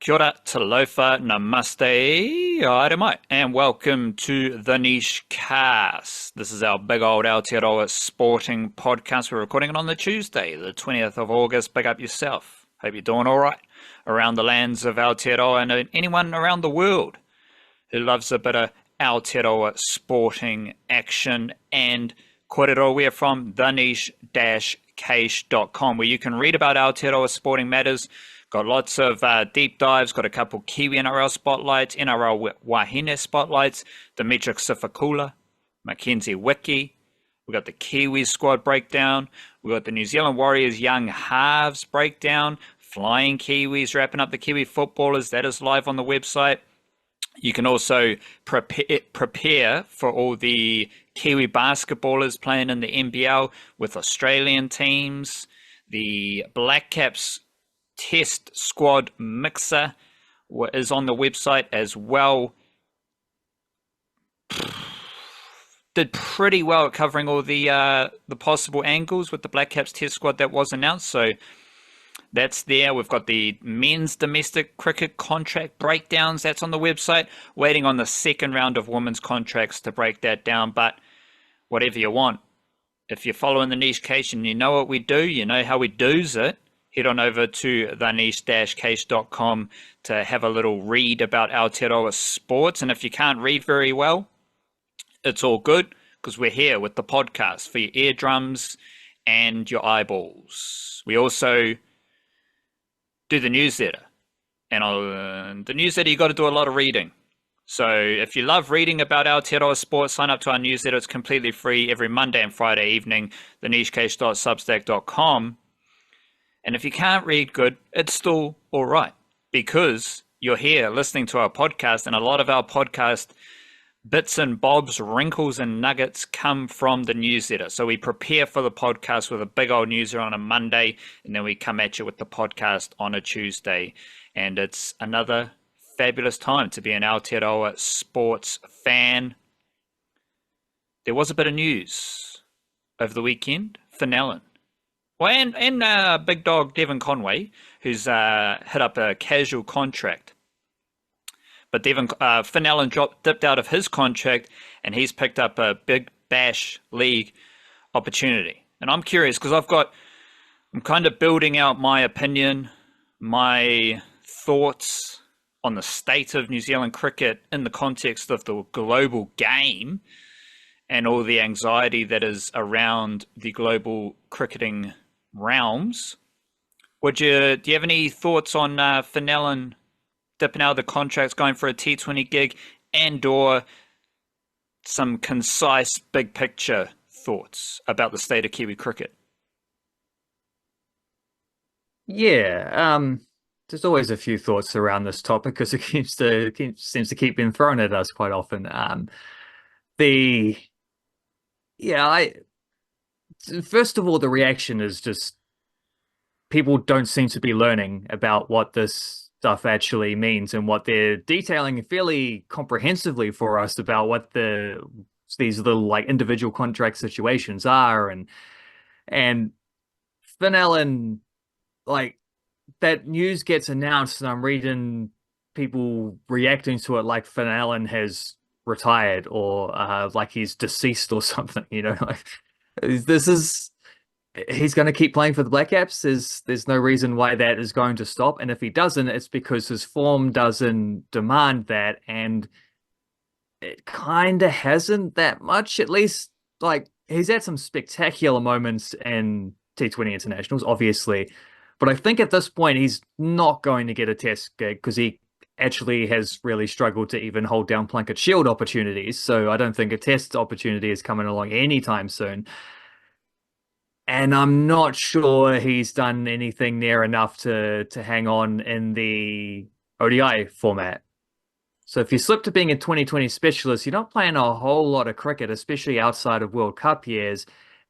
Kia ora, talofa, namaste, aere mai, and welcome to the Niche Cast. This is our big old Aotearoa sporting podcast. We're recording it on the Tuesday, the 20th of August. Big up yourself. Hope you're doing all right around the lands of Aotearoa and anyone around the world who loves a bit of Aotearoa sporting action and kōrero. We are from theniche-case.com, where you can read about Aotearoa sporting matters. Got lots of deep dives, got a couple Kiwi-NRL spotlights, NRL Wahine spotlights, Dimitri Sifakula, Mackenzie Wiki. We got the Kiwis squad breakdown. We got the New Zealand Warriors young halves breakdown. Flying Kiwis wrapping up the Kiwi footballers. That is live on the website. You can also prepare for all the Kiwi basketballers playing in the NBL with Australian teams. The Blackcaps test squad mixer is on the website as well. Did pretty well at covering all the possible angles with the Blackcaps test squad that was announced, so that's there. We've got the men's domestic cricket contract breakdowns. That's on the website. Waiting on the second round of women's contracts to break that down, but whatever you want. If you're following the Niche Case and you know what we do, you know how we do's it, head on over to theniche-case.com to have a little read about Aotearoa sports. And if you can't read very well, it's all good, because we're here with the podcast for your eardrums and your eyeballs. We also do the newsletter. And the newsletter, you got to do a lot of reading. So if you love reading about Aotearoa sports, sign up to our newsletter. It's completely free every Monday and Friday evening, thenichecase.substack.com. And if you can't read good, it's still all right, because you're here listening to our podcast, and a lot of our podcast bits and bobs, wrinkles and nuggets come from the newsletter. So we prepare for the podcast with a big old newsletter on a Monday, and then we come at you with the podcast on a Tuesday. And it's another fabulous time to be an Aotearoa sports fan. There was a bit of news over the weekend for Nellen. Well, and big dog Devon Conway, who's hit up a casual contract. But Finn Allen dipped out of his contract, and he's picked up a big bash league opportunity. And I'm curious, because I'm kind of building out my opinion, my thoughts on the state of New Zealand cricket in the context of the global game and all the anxiety that is around the global cricketing realms. Do you have any thoughts on Finn Allen dipping out of the contracts, going for a T20 gig, and or some concise big picture thoughts about the state of Kiwi cricket? Yeah, there's always a few thoughts around this topic, because it seems to keep being thrown at us quite often. First of all, the reaction is just people don't seem to be learning about what this stuff actually means, and what they're detailing fairly comprehensively for us about what these little like individual contract situations are. And Finn Allen, like, that news gets announced, and I'm reading people reacting to it like Finn Allen has retired, or like he's deceased or something, like he's going to keep playing for the Blackcaps. There's no reason why that is going to stop. And if he doesn't, it's because his form doesn't demand that. And it kind of hasn't that much. At least, like, he's had some spectacular moments in T20 internationals, obviously. But I think at this point, he's not going to get a test gig, because he actually has really struggled to even hold down Plunket Shield opportunities. So I don't think a test opportunity is coming along anytime soon. And I'm not sure he's done anything near enough to hang on in the ODI format. So if you slip to being a 2020 specialist, you're not playing a whole lot of cricket, especially outside of World Cup years.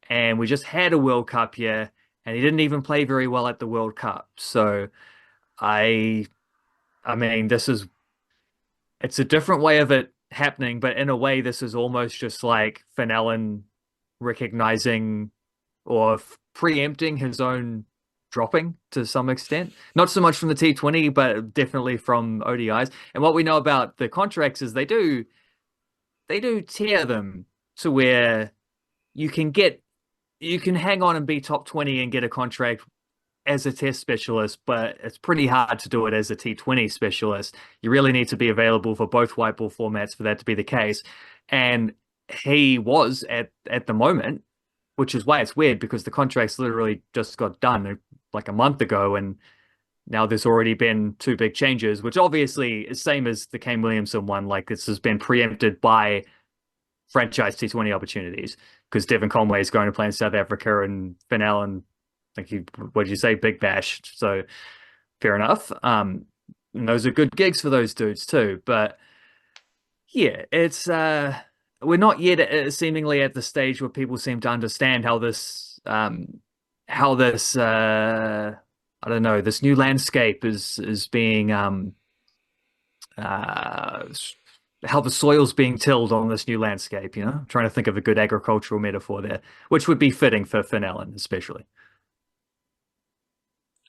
And we just had a World Cup year, and he didn't even play very well at the World Cup. So I mean, it's a different way of it happening, but in a way, this is almost just like Finn Allen recognizing or preempting his own dropping to some extent. Not so much from the T20, but definitely from ODIs. And what we know about the contracts is they do tier them to where you can hang on and be top 20 and get a contract as a test specialist, but it's pretty hard to do it as a T20 specialist. You really need to be available for both white ball formats for that to be the case. And he was at the moment, which is why it's weird because the contracts literally just got done like a month ago, and now there's already been two big changes, which obviously is same as the Kane Williamson one. Like this has been preempted by franchise T20 opportunities because Devon Conway is going to play in South Africa and Finn Allen, what did you say, Big Bash. So fair enough. And those are good gigs for those dudes too. But yeah, it's we're not yet seemingly at the stage where people seem to understand how this I don't know, this new landscape is being how the soil's being tilled on this new landscape, I'm trying to think of a good agricultural metaphor there, which would be fitting for Finn Allen, especially.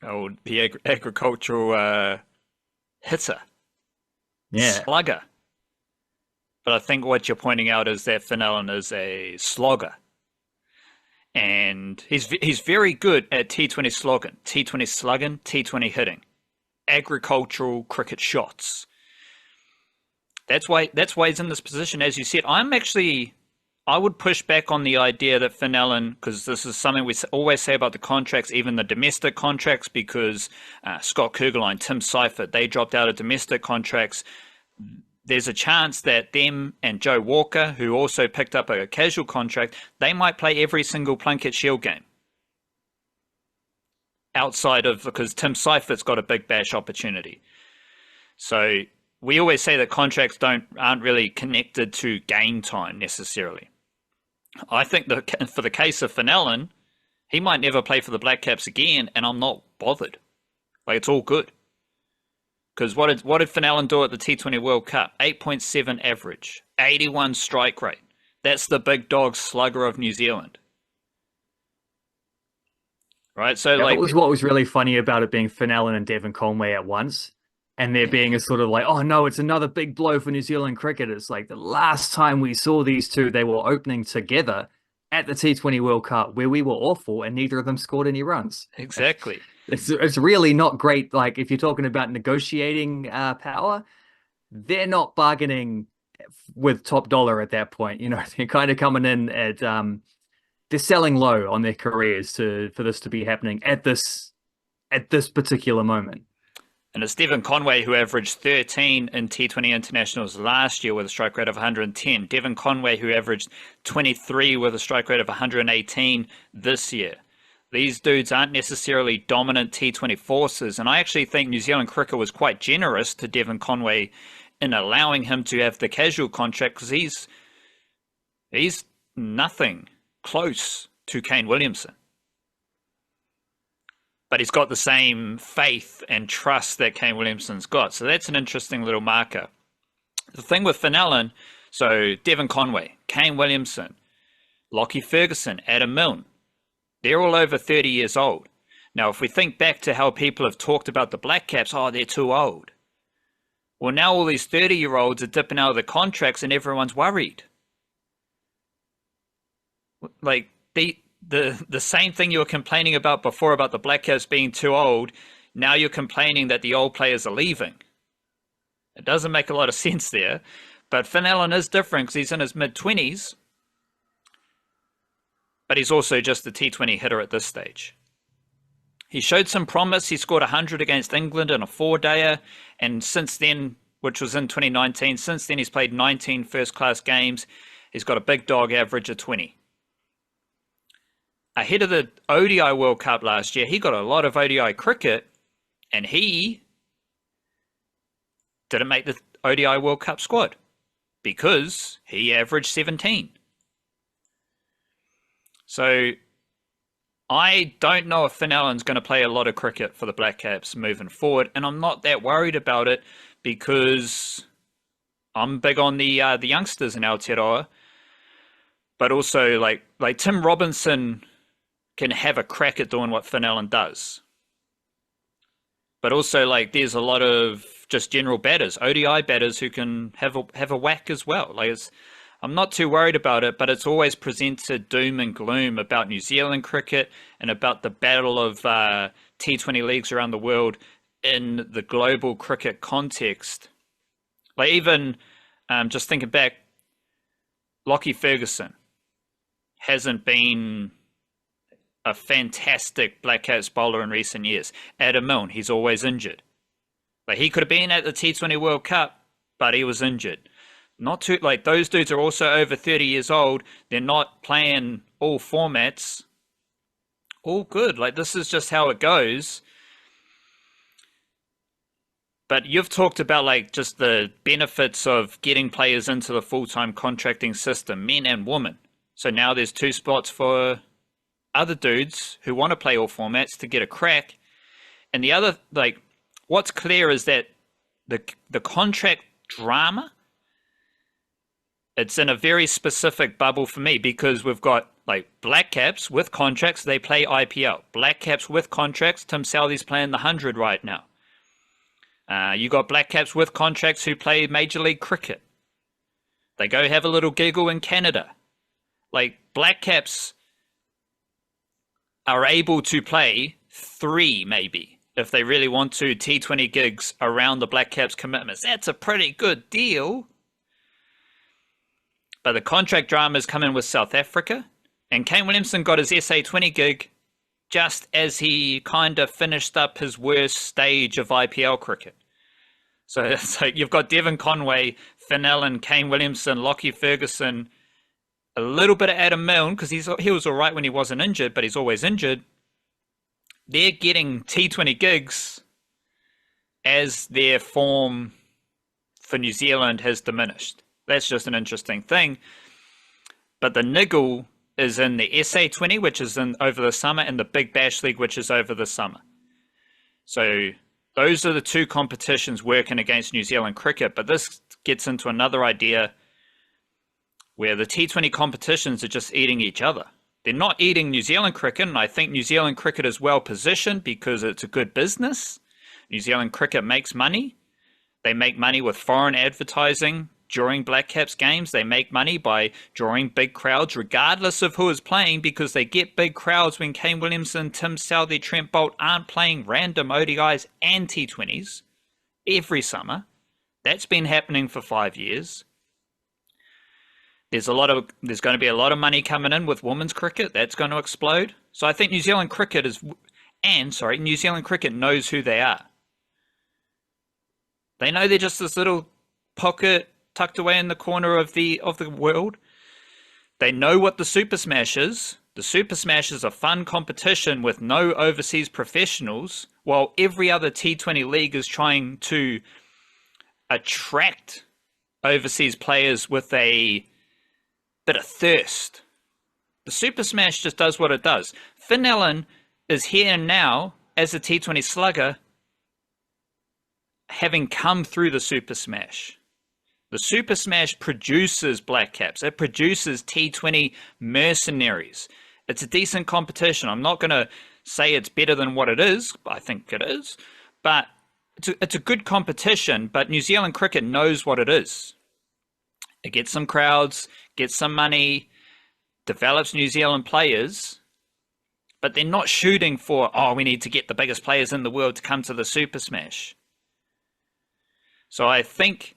Oh, the agricultural hitter, Yeah. slugger. But I think what you're pointing out is that Finn Allen is a slogger. And he's very good at T20 slogging, T20 slugging, T20 hitting, agricultural cricket shots. That's why he's in this position. As you said, I would push back on the idea that Finn Allen, because this is something we always say about the contracts, even the domestic contracts, because Scott Kugelheim, Tim Seifert, they dropped out of domestic contracts. There's a chance that them and Joe Walker, who also picked up a casual contract, they might play every single Plunket Shield game. Outside of, because Tim Seifert's got a Big Bash opportunity. So we always say that contracts aren't really connected to game time necessarily. I think that for the case of Finn Allen, he might never play for the Blackcaps again, and I'm not bothered. Like, it's all good. Because what did Finn Allen do at the T20 World Cup? 8.7 average, 81 strike rate. That's the big dog slugger of New Zealand. Right? So that was what was really funny about it being Finn Allen and Devon Conway at once. And there being a sort of like, oh no, it's another big blow for New Zealand cricket. It's like the last time we saw these two, they were opening together at the T20 World Cup where we were awful and neither of them scored any runs. Exactly. It's really not great. Like if you're talking about negotiating power, they're not bargaining with top dollar at that point. They're kind of coming in at they're selling low on their careers for this to be happening at this particular moment. And it's Devon Conway who averaged 13 in T20 internationals last year with a strike rate of 110. Devon Conway who averaged 23 with a strike rate of 118 this year. These dudes aren't necessarily dominant T20 forces, and I actually think New Zealand cricket was quite generous to Devon Conway in allowing him to have the casual contract because he's nothing close to Kane Williamson. But he's got the same faith and trust that Kane Williamson's got. So that's an interesting little marker. The thing with Finn Allen, so Devon Conway, Kane Williamson, Lockie Ferguson, Adam Milne, they're all over 30 years old. Now, if we think back to how people have talked about the Blackcaps, oh, they're too old. Well, now all these 30-year-olds are dipping out of the contracts and everyone's worried. Like, the same thing you were complaining about before about the Blackcaps being too old, now you're complaining that the old players are leaving. It doesn't make a lot of sense there. But Finn Allen is different because he's in his mid-20s. But he's also just a T20 hitter at this stage. He showed some promise. He scored 100 against England in a 4-dayer. And since then, which was in 2019, since then he's played 19 first-class games. He's got a big dog average of 20. Ahead of the ODI World Cup last year, he got a lot of ODI cricket, and he didn't make the ODI World Cup squad because he averaged 17. So I don't know if Finn Allen's going to play a lot of cricket for the Blackcaps moving forward, and I'm not that worried about it because I'm big on the youngsters in Aotearoa, but also like Tim Robinson can have a crack at doing what Finn Allen does. but also like there's a lot of just general batters, ODI batters who can have a whack as well. Like I'm not too worried about it, but it's always presented doom and gloom about New Zealand cricket and about the battle of T20 leagues around the world in the global cricket context. Like even just thinking back, Lockie Ferguson hasn't been a fantastic Blackcaps bowler in recent years. Adam Milne, he's always injured. Like he could have been at the T20 World Cup, but he was injured. Not too like those dudes are also over 30 years old. They're not playing all formats. All good. Like this is just how it goes. But you've talked about like just the benefits of getting players into the full-time contracting system, men and women. So now there's 2 spots for other dudes who want to play all formats to get a crack. And the other, like, what's clear is that the contract drama, it's in a very specific bubble for me because we've got like Blackcaps with contracts, they play IPL. Blackcaps with contracts, Tim Southee's playing the 100 right now. You got Blackcaps with contracts who play Major League Cricket. They go have a little giggle in Canada. Like Blackcaps are able to play 3 maybe if they really want to T20 gigs around the Blackcaps commitments. That's a pretty good deal. But the contract drama is coming with South Africa, and Kane Williamson got his SA20 gig just as he kind of finished up his worst stage of IPL cricket. So it's like you've got Devon Conway, Finn Allen, Kane Williamson, Lockie Ferguson, a little bit of Adam Milne because he was all right when he wasn't injured, but he's always injured. They're getting T20 gigs as their form for New Zealand has diminished. That's just an interesting thing. But the niggle is in the SA20, which is in over the summer, and the Big Bash League, which is over the summer. So those are the 2 competitions working against New Zealand cricket. But this gets into another idea where the T20 competitions are just eating each other. They're not eating New Zealand cricket, and I think New Zealand cricket is well positioned because it's a good business. New Zealand cricket makes money. They make money with foreign advertising during Blackcaps games. They make money by drawing big crowds regardless of who is playing because they get big crowds when Kane Williamson, Tim Southee, Trent Boult aren't playing random ODIs and T20s every summer. That's been happening for 5 years. There's going to be a lot of money coming in with women's cricket. That's going to explode. So I think New Zealand cricket New Zealand cricket knows who they are. They know they're just this little pocket tucked away in the corner of the world. They know what the Super Smash is. The Super Smash is a fun competition with no overseas professionals, while every other T20 league is trying to attract overseas players with a bit of thirst. The Super Smash just does what it does. Finn Allen is here and now as a T20 slugger, having come through the Super Smash. The Super Smash produces Blackcaps. It produces T20 mercenaries. It's a decent competition. I'm not going to say it's better than what it is. I think it is. But it's a good competition, but New Zealand cricket knows what it is. It gets some crowds, gets some money, develops New Zealand players, but they're not shooting for, we need to get the biggest players in the world to come to the Super Smash. So I think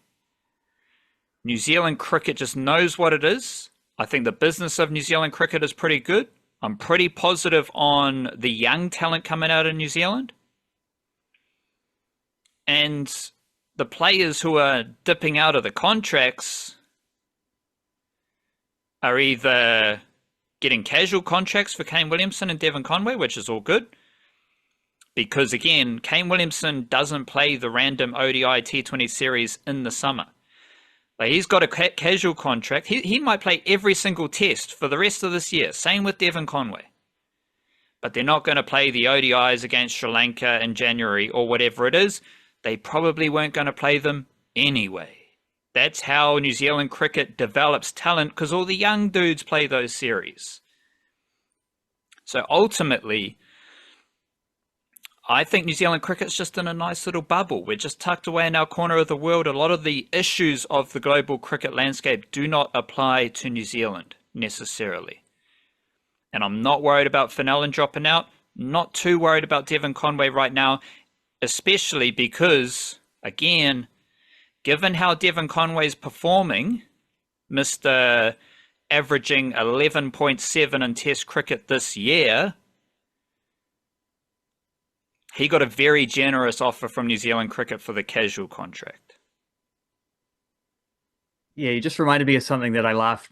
New Zealand cricket just knows what it is. I think the business of New Zealand cricket is pretty good. I'm pretty positive on the young talent coming out of New Zealand. And the players who are dipping out of the contracts are either getting casual contracts for Kane Williamson and Devon Conway, which is all good. Because again, Kane Williamson doesn't play the random ODI T20 series in the summer. Like he's got a casual contract. He might play every single test for the rest of this year. Same with Devon Conway. But they're not going to play the ODIs against Sri Lanka in January or whatever it is. They probably weren't going to play them anyway. That's how New Zealand cricket develops talent, because all the young dudes play those series. So ultimately, I think New Zealand cricket's just in a nice little bubble. We're just tucked away in our corner of the world. A lot of the issues of the global cricket landscape do not apply to New Zealand necessarily. And I'm not worried about Finn dropping out. Not too worried about Devon Conway right now, especially because, again, given how Devon Conway's performing, Mr. averaging 11.7 in Test cricket this year, he got a very generous offer from New Zealand cricket for the casual contract. Yeah, you just reminded me of something that I laughed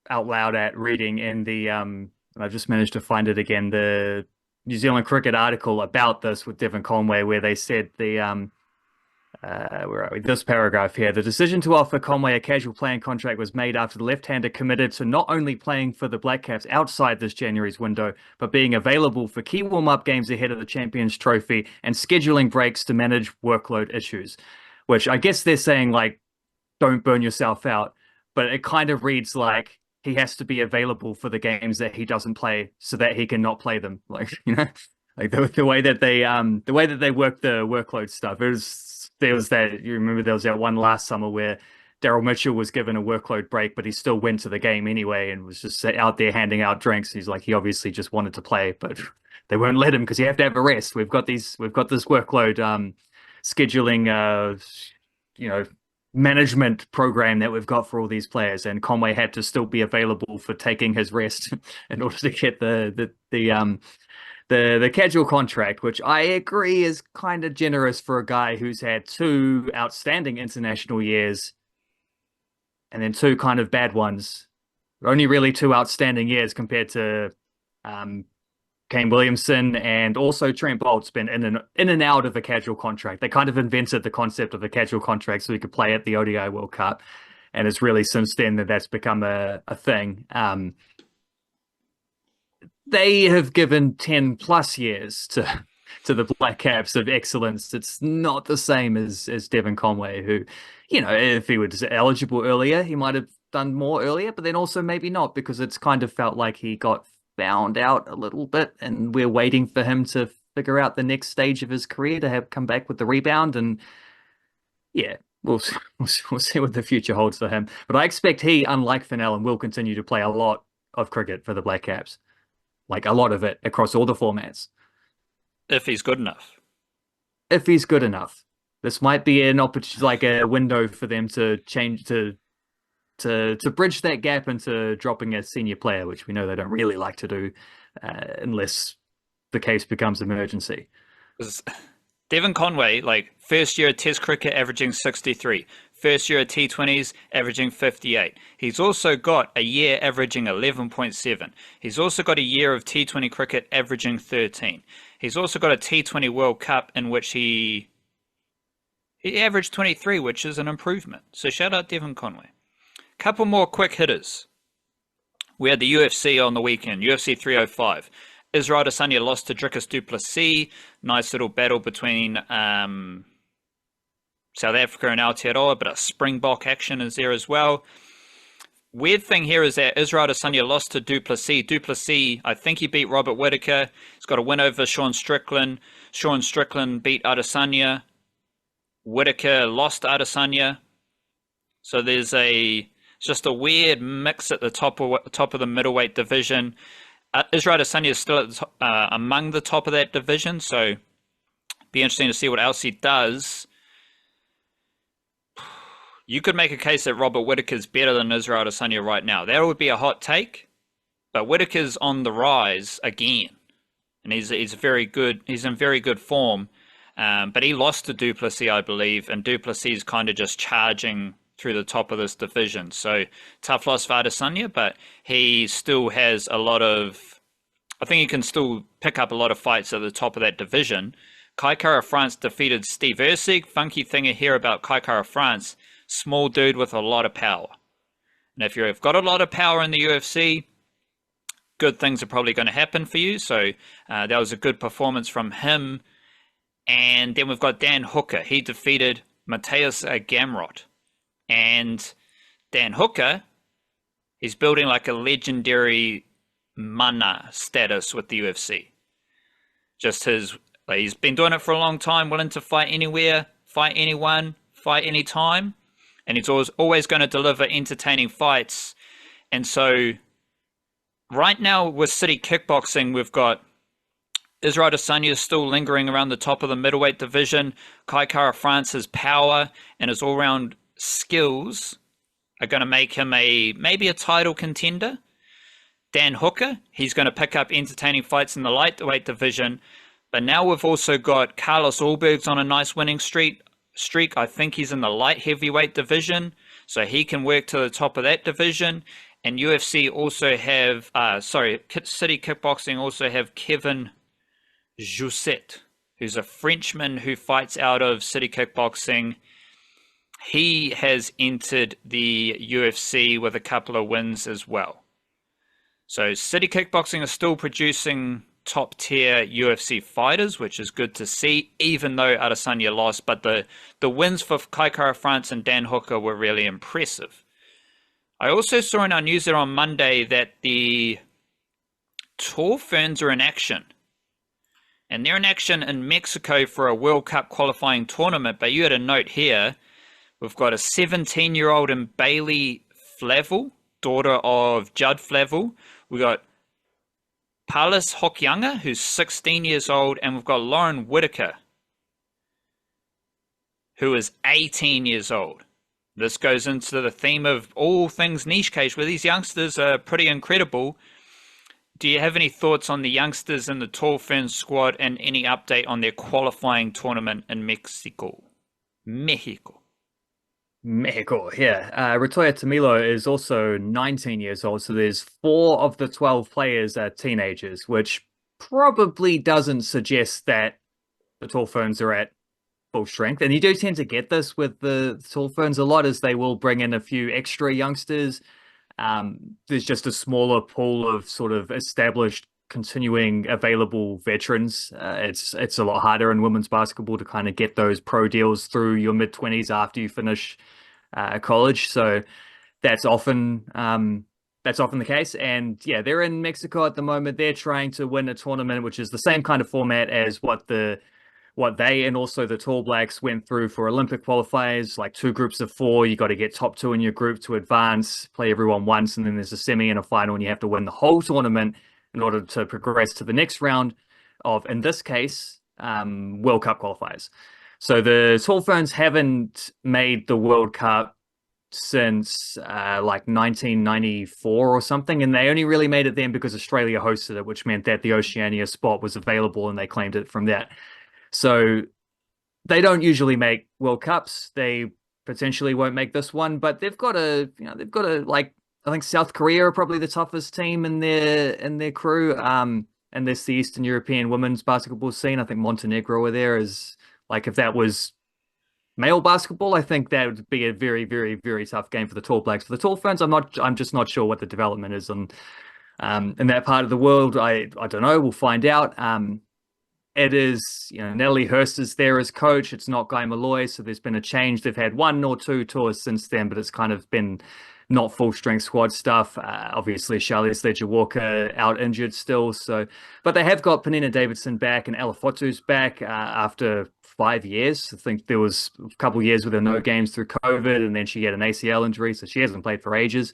out loud at reading in the I've just managed to find it again, the New Zealand cricket article about this with Devon Conway, where they said the where are we? This paragraph here. The decision to offer Conway a casual playing contract was made after the left-hander committed to not only playing for the Blackcaps outside this January's window, but being available for key warm-up games ahead of the Champions Trophy and scheduling breaks to manage workload issues. Which I guess they're saying, like, don't burn yourself out. But it kind of reads like he has to be available for the games that he doesn't play so that he can not play them. Like, you know, like the way that they work the workload stuff. There was that, you remember there was that one last summer where Daryl Mitchell was given a workload break, but he still went to the game anyway and was just out there handing out drinks. He's like, he obviously just wanted to play, but they won't let him because you have to have a rest. We've got this workload scheduling, management program that we've got for all these players, and Conway had to still be available for taking his rest in order to get the casual contract, which I agree is kind of generous for a guy who's had 2 outstanding international years and then 2 kind of bad ones. Only really 2 outstanding years compared to Kane Williamson, and also Trent Bolt's been in and out of a casual contract. They kind of invented the concept of a casual contract so he could play at the ODI World Cup, and it's really since then that's become a thing. They have given 10 plus years to the Blackcaps of excellence. It's not the same as Devon Conway, who, if he was eligible earlier, he might have done more earlier, but then also maybe not, because it's kind of felt like he got found out a little bit, and we're waiting for him to figure out the next stage of his career to have come back with the rebound. And yeah, we'll see what the future holds for him. But I expect he, unlike Finn Allen, will continue to play a lot of cricket for the Blackcaps. Like a lot of it across all the formats. If he's good enough. If he's good enough. This might be an opportunity, like a window for them to change, to bridge that gap into dropping a senior player, which we know they don't really like to do unless the case becomes emergency. Devon Conway, like, first year of Test cricket averaging 63. First year of T20s averaging 58. He's also got a year averaging 11.7. He's also got a year of T20 cricket averaging 13. He's also got a T20 World Cup in which he averaged 23, which is an improvement. So shout out Devon Conway. Couple more quick hitters. We had the UFC on the weekend, UFC 305. Israel Adesanya lost to Dricus du Plessis. Nice little battle between South Africa and Aotearoa, but a Springbok action is there as well. Weird thing here is that Israel Adesanya lost to du Plessis. Du Plessis, I think he beat Robert Whittaker. He's got a win over Sean Strickland. Sean Strickland beat Adesanya. Whittaker lost to Adesanya. So there's just a weird mix at the top of the middleweight division. Israel Adesanya is still at among the top of that division, so be interesting to see what else he does. You could make a case that Robert Whittaker's better than Israel Adesanya right now. That would be a hot take, but Whittaker's on the rise again, and he's very good. He's in very good form, but he lost to du Plessis, I believe, and du Plessis is kind of just charging through the top of this division. So tough loss for Adesanya, but he still has a lot of, I think he can still pick up a lot of fights at the top of that division. Kai Kara France defeated Steve Erceg. Funky thing here about Kai Kara France, small dude with a lot of power. And if you've got a lot of power in the UFC, good things are probably going to happen for you. So that was a good performance from him. And then we've got Dan Hooker. He defeated Mateus Gamrot. And Dan Hooker is building like a legendary mana status with the UFC. Just his Like, he's been doing it for a long time, willing to fight anywhere, fight anyone, fight anytime, and he's always going to deliver entertaining fights. And so right now with City Kickboxing, we've got Israel Adesanya still lingering around the top of the middleweight division. Kai Kara France's power and his all-round skills are going to make him maybe a title contender. Dan Hooker, he's going to pick up entertaining fights in the lightweight division. But now we've also got Carlos Ulberg's on a nice winning streak. I think he's in the light heavyweight division, so he can work to the top of that division. And UFC also have, City Kickboxing also have Kevin Jousset, who's a Frenchman who fights out of City Kickboxing. He has entered the UFC with a couple of wins as well. So City Kickboxing is still producing top tier UFC fighters, which is good to see, even though Adesanya lost. But the wins for Kai Kara France and Dan Hooker were really impressive. I also saw in our news there on Monday that the Tall Ferns are in action. And they're in action in Mexico for a World Cup qualifying tournament. But you had a note here. We've got a 17-year-old in Bailey Flavel, daughter of Judd Flavel. We got Palis Hokyanga, who's 16 years old, and we've got Lauren Whitaker, who is 18 years old. This goes into the theme of all things niche cage, where these youngsters are pretty incredible. Do you have any thoughts on the youngsters in the Tall Ferns squad and any update on their qualifying tournament in Mexico, yeah. Ratoya Tamilo is also 19 years old, so there's 4 of the 12 players are teenagers, which probably doesn't suggest that the Tall Ferns are at full strength. And you do tend to get this with the Tall Ferns a lot, as they will bring in a few extra youngsters. There's just a smaller pool of sort of established, continuing available veterans. It's a lot harder in women's basketball to kind of get those pro deals through your mid-20s after you finish college. So that's often the case. And yeah, they're in Mexico at the moment. They're trying to win a tournament, which is the same kind of format as what they and also the Tall Blacks went through for Olympic qualifiers, like 2 groups of 4. You got to get top 2 in your group to advance, play everyone once, and then there's a semi and a final, and you have to win the whole tournament in order to progress to the next round of, in this case, World Cup qualifiers. So the Tall Ferns haven't made the World Cup since like 1994 or something, and they only really made it then because Australia hosted it, which meant that the Oceania spot was available and they claimed it from that. So they don't usually make World Cups. They potentially won't make this one, but they've got a like, I think South Korea are probably the toughest team in their crew. And there's the Eastern European women's basketball scene. I think Montenegro are there. Is like, if that was male basketball, I think that would be a very, very, very tough game for the Tall Blacks. For the Tall Ferns, I'm just not sure what the development is in that part of the world. I don't know. We'll find out. It is, Natalie Hurst is there as coach. It's not Guy Malloy, so there's been a change. They've had 1 or 2 tours since then, but it's kind of been not full strength squad stuff. Obviously, Charlize Leger-Walker out injured still. So, but they have got Penina Davidson back and Ela Fotu's back after 5 years. I think there was a couple of years with her no games through COVID, and then she had an ACL injury, so she hasn't played for ages.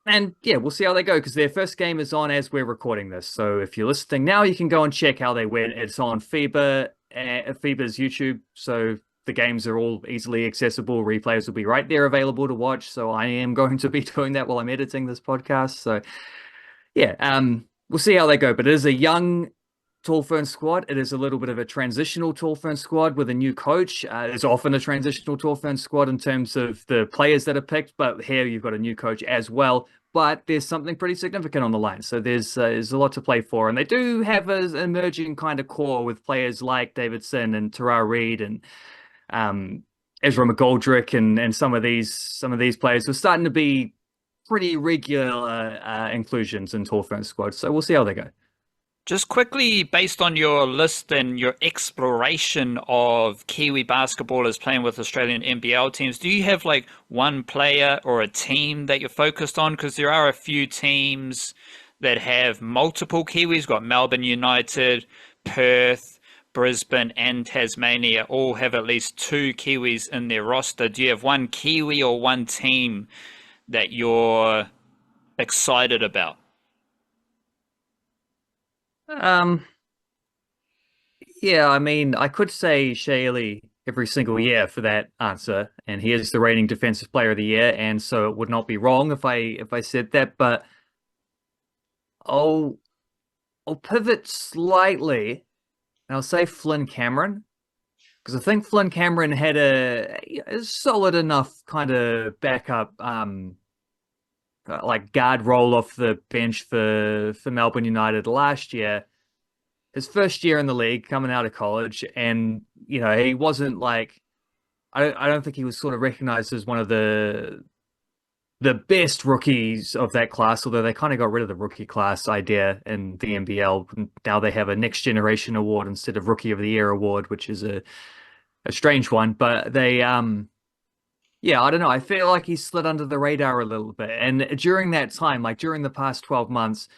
And yeah, we'll see how they go, because their first game is on as we're recording this. So if you're listening now, you can go and check how they went. It's on FIBA's YouTube. So the games are all easily accessible. Replays will be right there available to watch. So I am going to be doing that while I'm editing this podcast. So yeah, we'll see how they go. But it is a young Tall Ferns squad. It is a little bit of a transitional Tall Ferns squad with a new coach. It's often a transitional Tall Ferns squad in terms of the players that are picked, but here you've got a new coach as well. But there's something pretty significant on the line. So there's a lot to play for. And they do have an emerging kind of core with players like Davidson and Tara Reid and Ezra McGoldrick and some of these players who are starting to be pretty regular inclusions in Tall Ferns squad. So we'll see how they go. Just quickly, based on your list and your exploration of Kiwi basketballers playing with Australian NBL teams, do you have like one player or a team that you're focused on? Because there are a few teams that have multiple Kiwis. Got Melbourne United, Perth, Brisbane, and Tasmania all have at least 2 Kiwis in their roster. Do you have one Kiwi or one team that you're excited about? Yeah, I mean, I could say Hale every single year for that answer, and he is the reigning Defensive Player of the Year, and so it would not be wrong if I said that. But I'll I'll pivot slightly, and I'll say Flynn Cameron because I think Flynn Cameron had a solid enough kind of backup, like guard role off the bench for Melbourne United last year. His first year in the league, coming out of college, and he wasn't like I don't think he was sort of recognized as one of the best rookies of that class, although they kind of got rid of the rookie class idea in the NBL. Now they have a next generation award instead of rookie of the year award, which is a strange one. But they yeah, I don't know. I feel like he slid under the radar a little bit. And during that time, like during the past 12 months,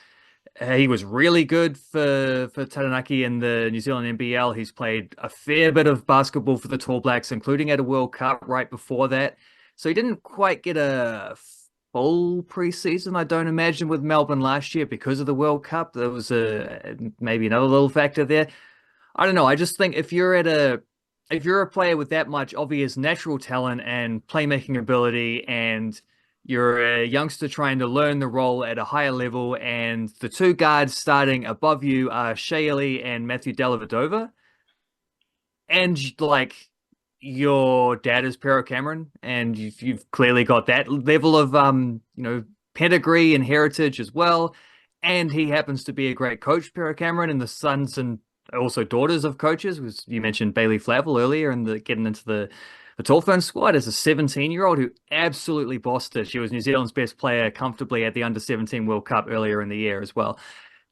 he was really good for Taranaki in the New Zealand NBL. He's played a fair bit of basketball for the Tall Blacks, including at a World Cup right before that. So he didn't quite get a full preseason, I don't imagine, with Melbourne last year because of the World Cup. There was maybe another little factor there. I don't know. I just think if you're a player with that much obvious natural talent and playmaking ability, and you're a youngster trying to learn the role at a higher level, and the 2 guards starting above you are Hale and Matthew Dellavedova, and like your dad is Pero Cameron, and you've clearly got that level of pedigree and heritage as well, and he happens to be a great coach, Pero Cameron, and the sons and also daughters of coaches. Was you mentioned Bailey Flavel earlier, and getting into the Tall Ferns squad as a 17-year-old who absolutely bossed it. She was New Zealand's best player comfortably at the Under-17 World Cup earlier in the year as well.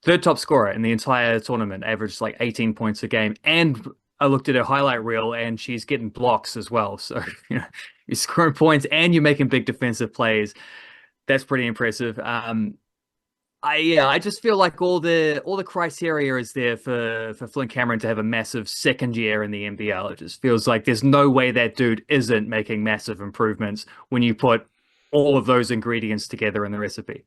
3rd top scorer in the entire tournament, averaged like 18 points a game. And I looked at her highlight reel, and she's getting blocks as well. So you're scoring points and you're making big defensive plays. That's pretty impressive. I just feel like all the criteria is there for Flynn Cameron to have a massive second year in the NBL. It just feels like there's no way that dude isn't making massive improvements when you put all of those ingredients together in the recipe.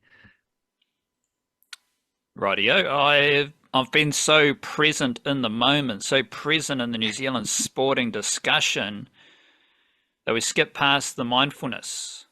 Rightio. I've been so present in the moment, so present in the New Zealand sporting discussion that we skip past the mindfulness.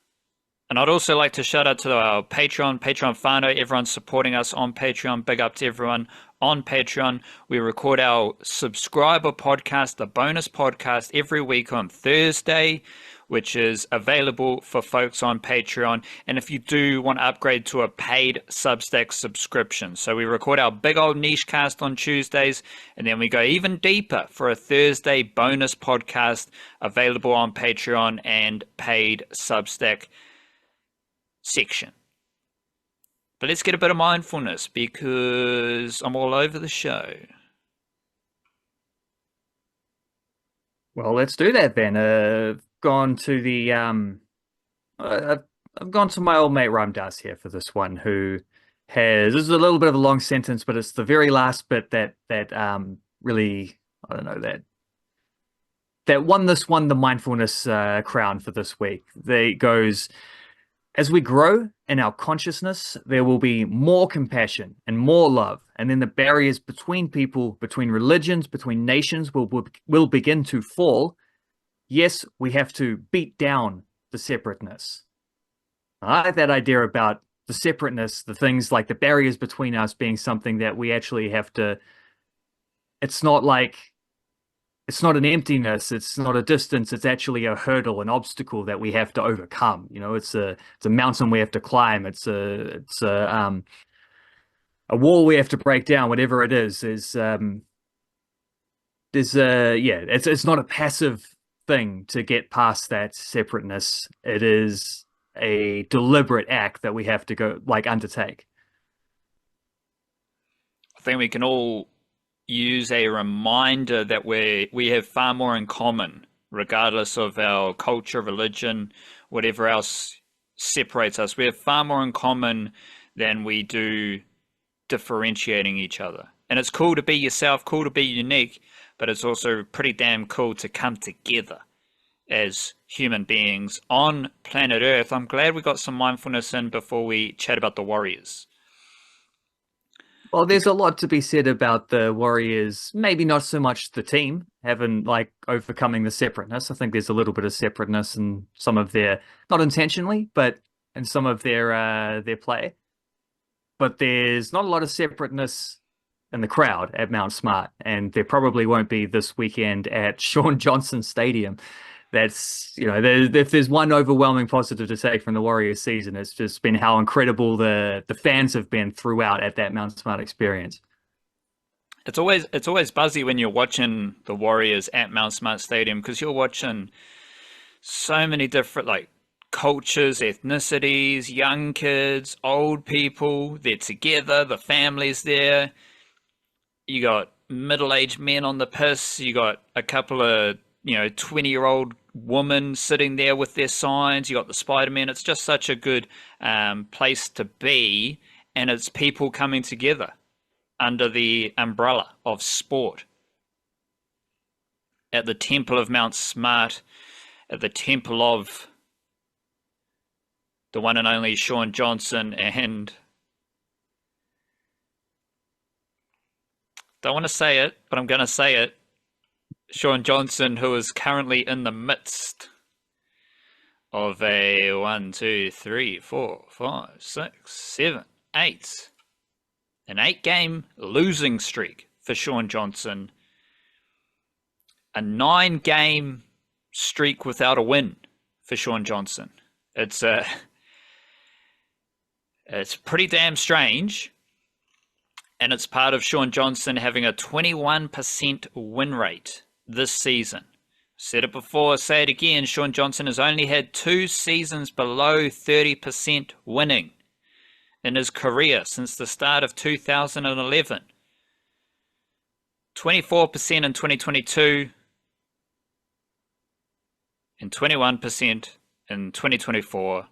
And I'd also like to shout out to our Patreon whānau, everyone supporting us on Patreon. Big up to everyone on Patreon. We record our subscriber podcast, the bonus podcast, every week on Thursday, which is available for folks on Patreon. And if you do want to upgrade to a paid Substack subscription. So we record our big old niche cast on Tuesdays, and then we go even deeper for a Thursday bonus podcast available on Patreon and paid Substack section. But let's get a bit of mindfulness because I'm all over the show. Well, let's do that then. I've gone to the I've gone to my old mate Ramdas here for this one, who has, this is a little bit of a long sentence, but it's the very last bit that really, I don't know, that won the mindfulness crown for this week. It goes, as we grow in our consciousness, there will be more compassion and more love. And then the barriers between people, between religions, between nations will begin to fall. Yes, we have to beat down the separateness. I like that idea about the separateness, the things like the barriers between us being something that we actually have to, it's not an emptiness, it's not a distance, it's actually a hurdle, an obstacle that we have to overcome. It's a mountain we have to climb, it's a wall we have to break down, whatever it is. It's not a passive thing to get past that separateness. It is a deliberate act that we have to undertake. I think we can all use a reminder that we have far more in common, regardless of our culture, religion, whatever else separates us. We have far more in common than we do differentiating each other. And it's cool to be yourself, cool to be unique, but it's also pretty damn cool to come together as human beings on planet Earth. I'm glad we got some mindfulness in before we chat about the Warriors. Well, there's a lot to be said about the Warriors, maybe not so much the team having like overcoming the separateness. I think there's a little bit of separateness in some of their, not intentionally, but in some of their play. But there's not a lot of separateness in the crowd at Mount Smart, and there probably won't be this weekend at Shaun Johnson Stadium. That's, if there's one overwhelming positive to take from the Warriors season, it's just been how incredible the fans have been throughout at that Mount Smart experience. It's always buzzy when you're watching the Warriors at Mount Smart Stadium, because you're watching so many different like cultures, ethnicities, young kids, old people. They're together, the family's there. You got middle-aged men on the piss. You got a couple of 20-year-old women sitting there with their signs. You got the Spider-Man. It's just such a good place to be, and it's people coming together under the umbrella of sport. At the Temple of Mount Smart, at the Temple of the one and only Shaun Johnson, and don't want to say it, but I'm going to say it. Shaun Johnson, who is currently in the midst of a 1, 2, 3, 4, 5, 6, 7, 8, an 8-game losing streak for Shaun Johnson, a 9-game streak without a win for Shaun Johnson. It's pretty damn strange. And it's part of Shaun Johnson having a 21% win rate this season. Said it before, say it again. Shaun Johnson has only had 2 seasons below 30% winning in his career since the start of 2011. 24% in 2022 and 21% in 2024.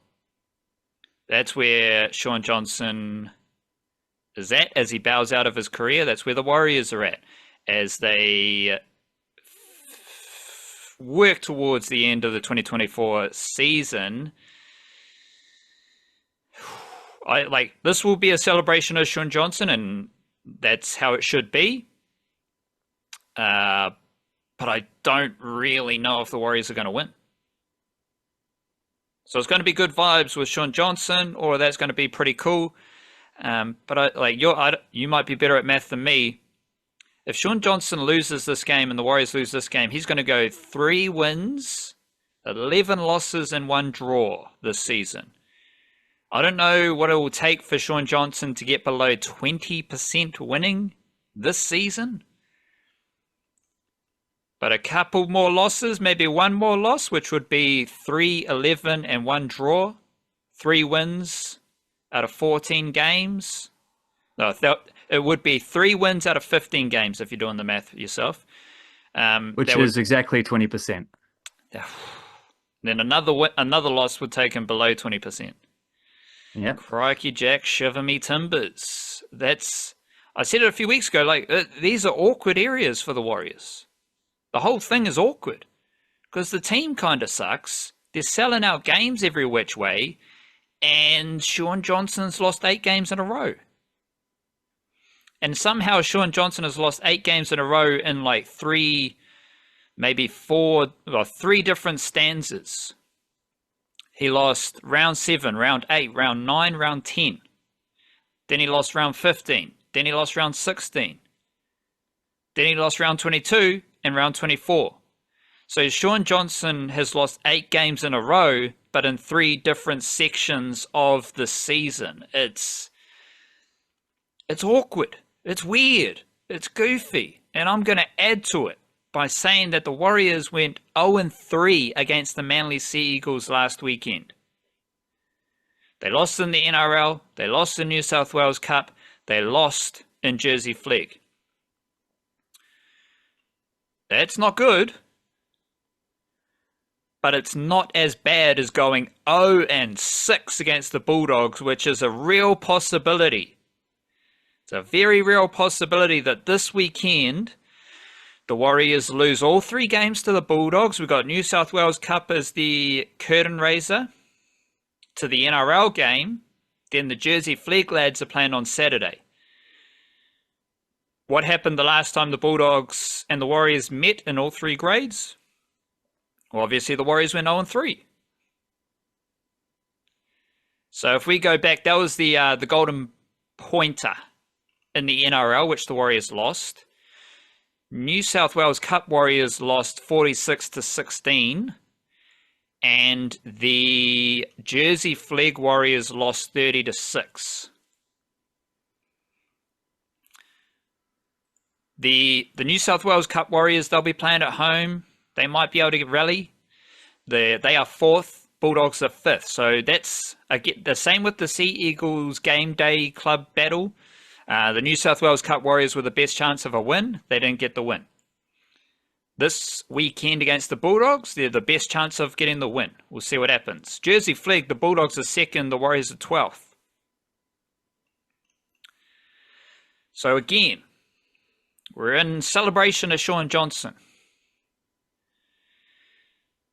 That's where Shaun Johnson is at as he bows out of his career. That's where the Warriors are at as they work towards the end of the 2024 season. This will be a celebration of Shaun Johnson, and that's how it should be. But I don't really know if the Warriors are going to win. So it's going to be good vibes with Shaun Johnson, or that's going to be pretty cool. But you might be better at math than me. If Shaun Johnson loses this game and the Warriors lose this game, he's going to go 3 wins, 11 losses, and 1 draw this season. I don't know what it will take for Shaun Johnson to get below 20% winning this season. But a couple more losses, maybe 1 more loss, which would be 3, 11, and 1 draw. 3 wins out of 14 games. No, it would be 3 wins out of 15 games if you're doing the math yourself. Which is exactly 20%. Then another loss would take him below 20%. Yeah. Crikey Jack, shiver me timbers. I said it a few weeks ago, these are awkward areas for the Warriors. The whole thing is awkward because the team kind of sucks. They're selling out games every which way, and Shaun Johnson's lost 8 games in a row. And somehow Shaun Johnson has lost 8 games in a row in 3, maybe 4, or 3 different stanzas. He lost round 7, round 8, round 9, round 10. Then he lost round 15. Then he lost round 16. Then he lost round 22 and round 24. So Shaun Johnson has lost 8 games in a row, but in 3 different sections of the season. It's awkward. It's weird. It's goofy. And I'm going to add to it by saying that the Warriors went 0-3 against the Manly Sea Eagles last weekend. They lost in the NRL. They lost in New South Wales Cup. They lost in Jersey Flegg. That's not good. But it's not as bad as going 0-6 against the Bulldogs, which is a real possibility It's a very real possibility that this weekend the Warriors lose all 3 games to the Bulldogs. We've got New South Wales Cup as the curtain raiser to the NRL game. Then the Jersey Flegg lads are playing on Saturday. What happened the last time the Bulldogs and the Warriors met in all 3 grades? Well, obviously the Warriors went 0-3. So if we go back, that was the golden pointer in the NRL, which the Warriors lost. New South Wales Cup Warriors lost 46-16. And the Jersey Flegg Warriors lost 30-6. The New South Wales Cup Warriors, they'll be playing at home. They might be able to rally. They are 4th. Bulldogs are 5th. So that's the same with the Sea Eagles game day club battle. The New South Wales Cup Warriors were the best chance of a win. They didn't get the win. This weekend against the Bulldogs, they're the best chance of getting the win. We'll see what happens. Jersey Flegg, the Bulldogs are 2nd, the Warriors are 12th. So again, we're in celebration of Shaun Johnson.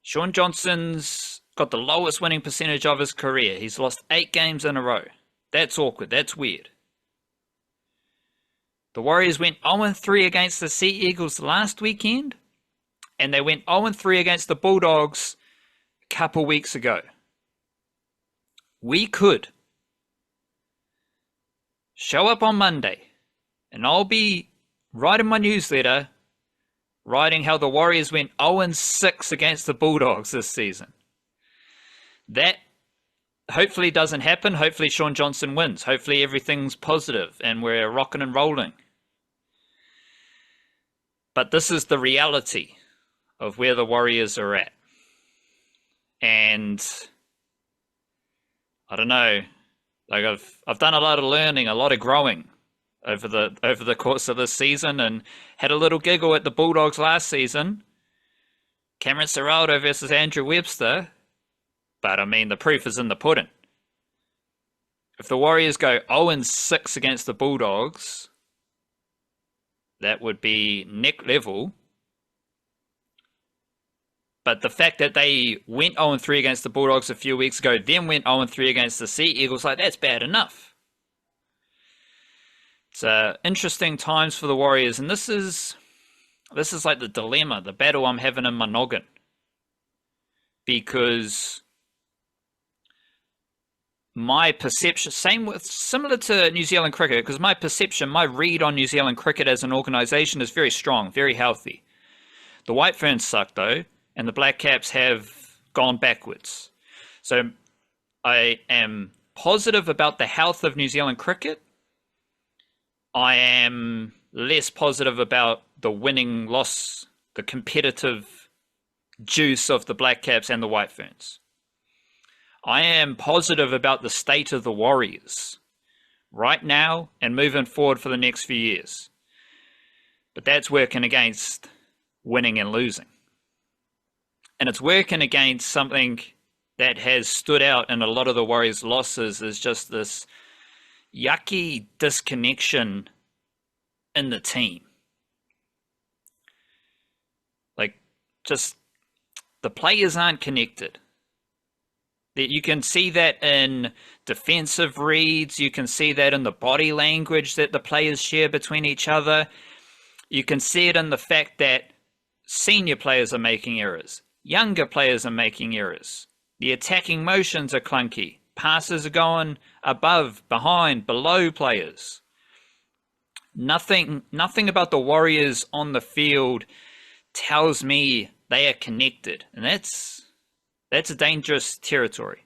Shaun Johnson's got the lowest winning percentage of his career. He's lost 8 games in a row. That's awkward. That's weird. The Warriors went 0-3 against the Sea Eagles last weekend. And they went 0-3 against the Bulldogs a couple weeks ago. We could show up on Monday, and I'll be writing my newsletter, writing how the Warriors went 0-6 against the Bulldogs this season. That hopefully doesn't happen. Hopefully Shaun Johnson wins. Hopefully everything's positive and we're rocking and rolling. But this is the reality of where the Warriors are at. And I don't know, like I've done a lot of learning, a lot of growing over the course of this season, and had a little giggle at the Bulldogs last season. Cameron Ciraldo versus Andrew Webster. But I mean, the proof is in the pudding. If the Warriors go 0-6 against the Bulldogs, that would be neck level. But the fact that they went 0-3 against the Bulldogs a few weeks ago, then went 0-3 against the Sea Eagles, like that's bad enough. It's interesting times for the Warriors, and this is like the dilemma, the battle I'm having in my noggin. Because my perception, similar to New Zealand cricket, because my perception, my read on New Zealand cricket as an organisation is very strong, very healthy. The White Ferns suck though, and the Blackcaps have gone backwards. So I am positive about the health of New Zealand cricket. I am less positive about the winning loss, the competitive juice of the Blackcaps and the White Ferns. I am positive about the state of the Warriors right now and moving forward for the next few years. But that's working against winning and losing. And it's working against something that has stood out in a lot of the Warriors' losses, is just this yucky disconnection in the team. Like, just the players aren't connected. You can see that in defensive reads. You can see that in the body language that the players share between each other. You can see it in the fact that senior players are making errors. Younger players are making errors. The attacking motions are clunky. Passes are going above, behind, below players. Nothing about the Warriors on the field tells me they are connected. And that's a dangerous territory.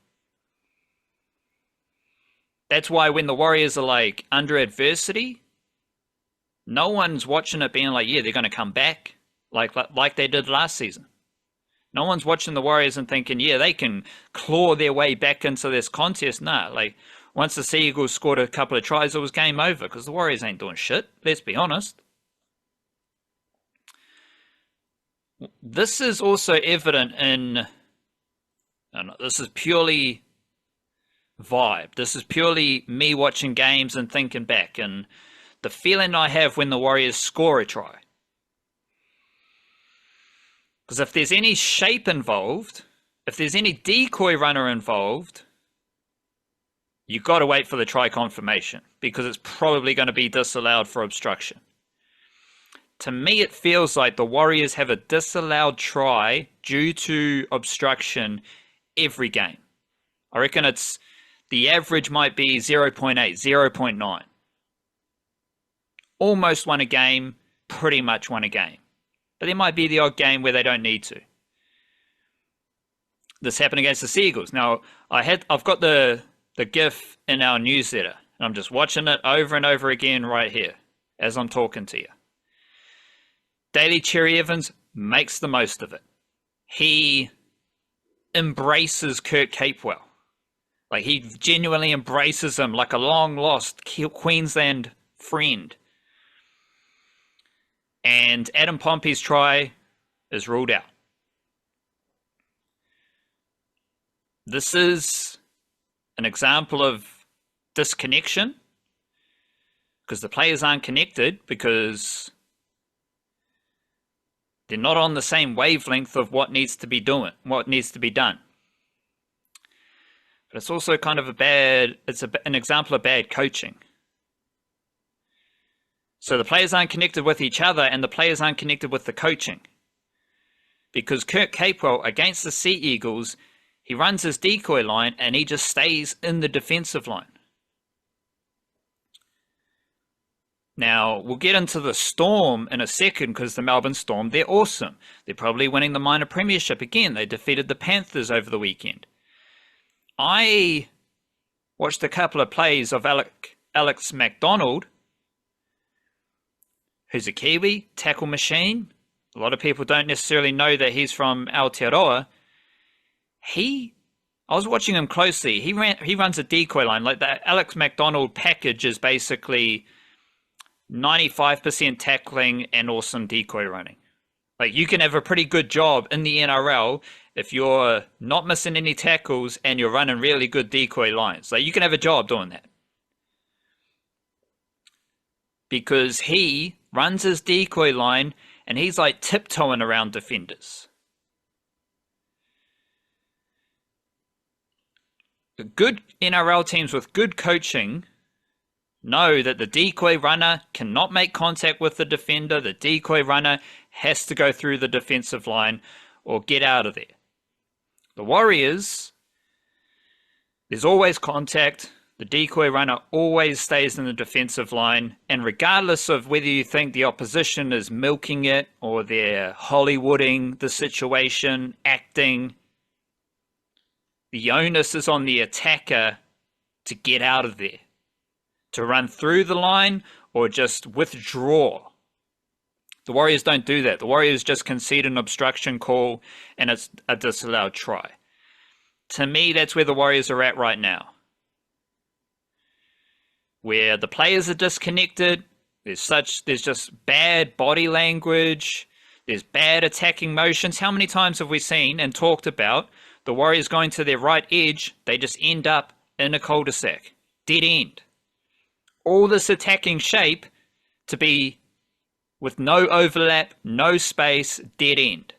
That's why when the Warriors are like under adversity, no one's watching it being like, yeah, they're going to come back like they did last season. No one's watching the Warriors and thinking, yeah, they can claw their way back into this contest. Nah, like once the Sea Eagles scored a couple of tries, it was game over because the Warriors ain't doing shit. Let's be honest. This is also evident in, and this is purely vibe. This is purely me watching games and thinking back. And the feeling I have when the Warriors score a try. Because if there's any shape involved, if there's any decoy runner involved, you've got to wait for the try confirmation because it's probably going to be disallowed for obstruction. To me, it feels like the Warriors have a disallowed try due to obstruction every game. I reckon the average might be 0.8, 0.9. Almost won a game, pretty much won a game. But there might be the odd game where they don't need to. This happened against the Seagulls. Now, I've got the GIF in our newsletter, and I'm just watching it over and over again right here as I'm talking to you. Daly Cherry Evans makes the most of it. He embraces Kurt Capewell. Like, he genuinely embraces him like a long-lost Queensland friend. And Adam Pompey's try is ruled out. This is an example of disconnection because the players aren't connected because they're not on the same wavelength of what needs to be done. But it's also kind of an example of bad coaching. So the players aren't connected with each other and the players aren't connected with the coaching. Because Kurt Capewell against the Sea Eagles, he runs his decoy line and he just stays in the defensive line. Now, we'll get into the Storm in a second because the Melbourne Storm, they're awesome. They're probably winning the minor premiership again. They defeated the Panthers over the weekend. I watched a couple of plays of Alex McDonald, who's a Kiwi, tackle machine. A lot of people don't necessarily know that he's from Aotearoa. I was watching him closely. He runs a decoy line. Like the Alex McDonald package is basically 95% tackling and awesome decoy running. Like, you can have a pretty good job in the NRL if you're not missing any tackles and you're running really good decoy lines. Like, you can have a job doing that. Because he runs his decoy line and he's like tiptoeing around defenders. The good NRL teams with good coaching know that the decoy runner cannot make contact with the defender. The decoy runner has to go through the defensive line or get out of there. The Warriors, there's always contact. The decoy runner always stays in the defensive line. And regardless of whether you think the opposition is milking it or they're Hollywooding the situation, acting, the onus is on the attacker to get out of there, to run through the line or just withdraw. The Warriors don't do that. The Warriors just concede an obstruction call and it's a disallowed try. To me, that's where the Warriors are at right now. Where the players are disconnected, there's just bad body language, there's bad attacking motions. How many times have we seen and talked about the Warriors going to their right edge, they just end up in a cul-de-sac, dead end. All this attacking shape to be with no overlap, no space, dead end.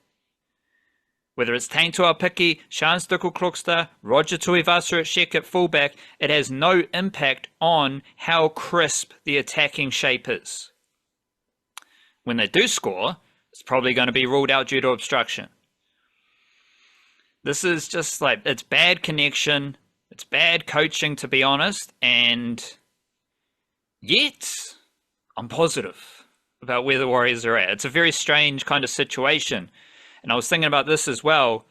Whether it's Taintua Piki, Sean Stickel-Klokster, Roger Tuivasa at Sheck at fullback, it has no impact on how crisp the attacking shape is. When they do score, it's probably going to be ruled out due to obstruction. This is just like, it's bad connection, it's bad coaching, to be honest, and yet I'm positive about where the Warriors are at. It's a very strange kind of situation. And I was thinking about this as well.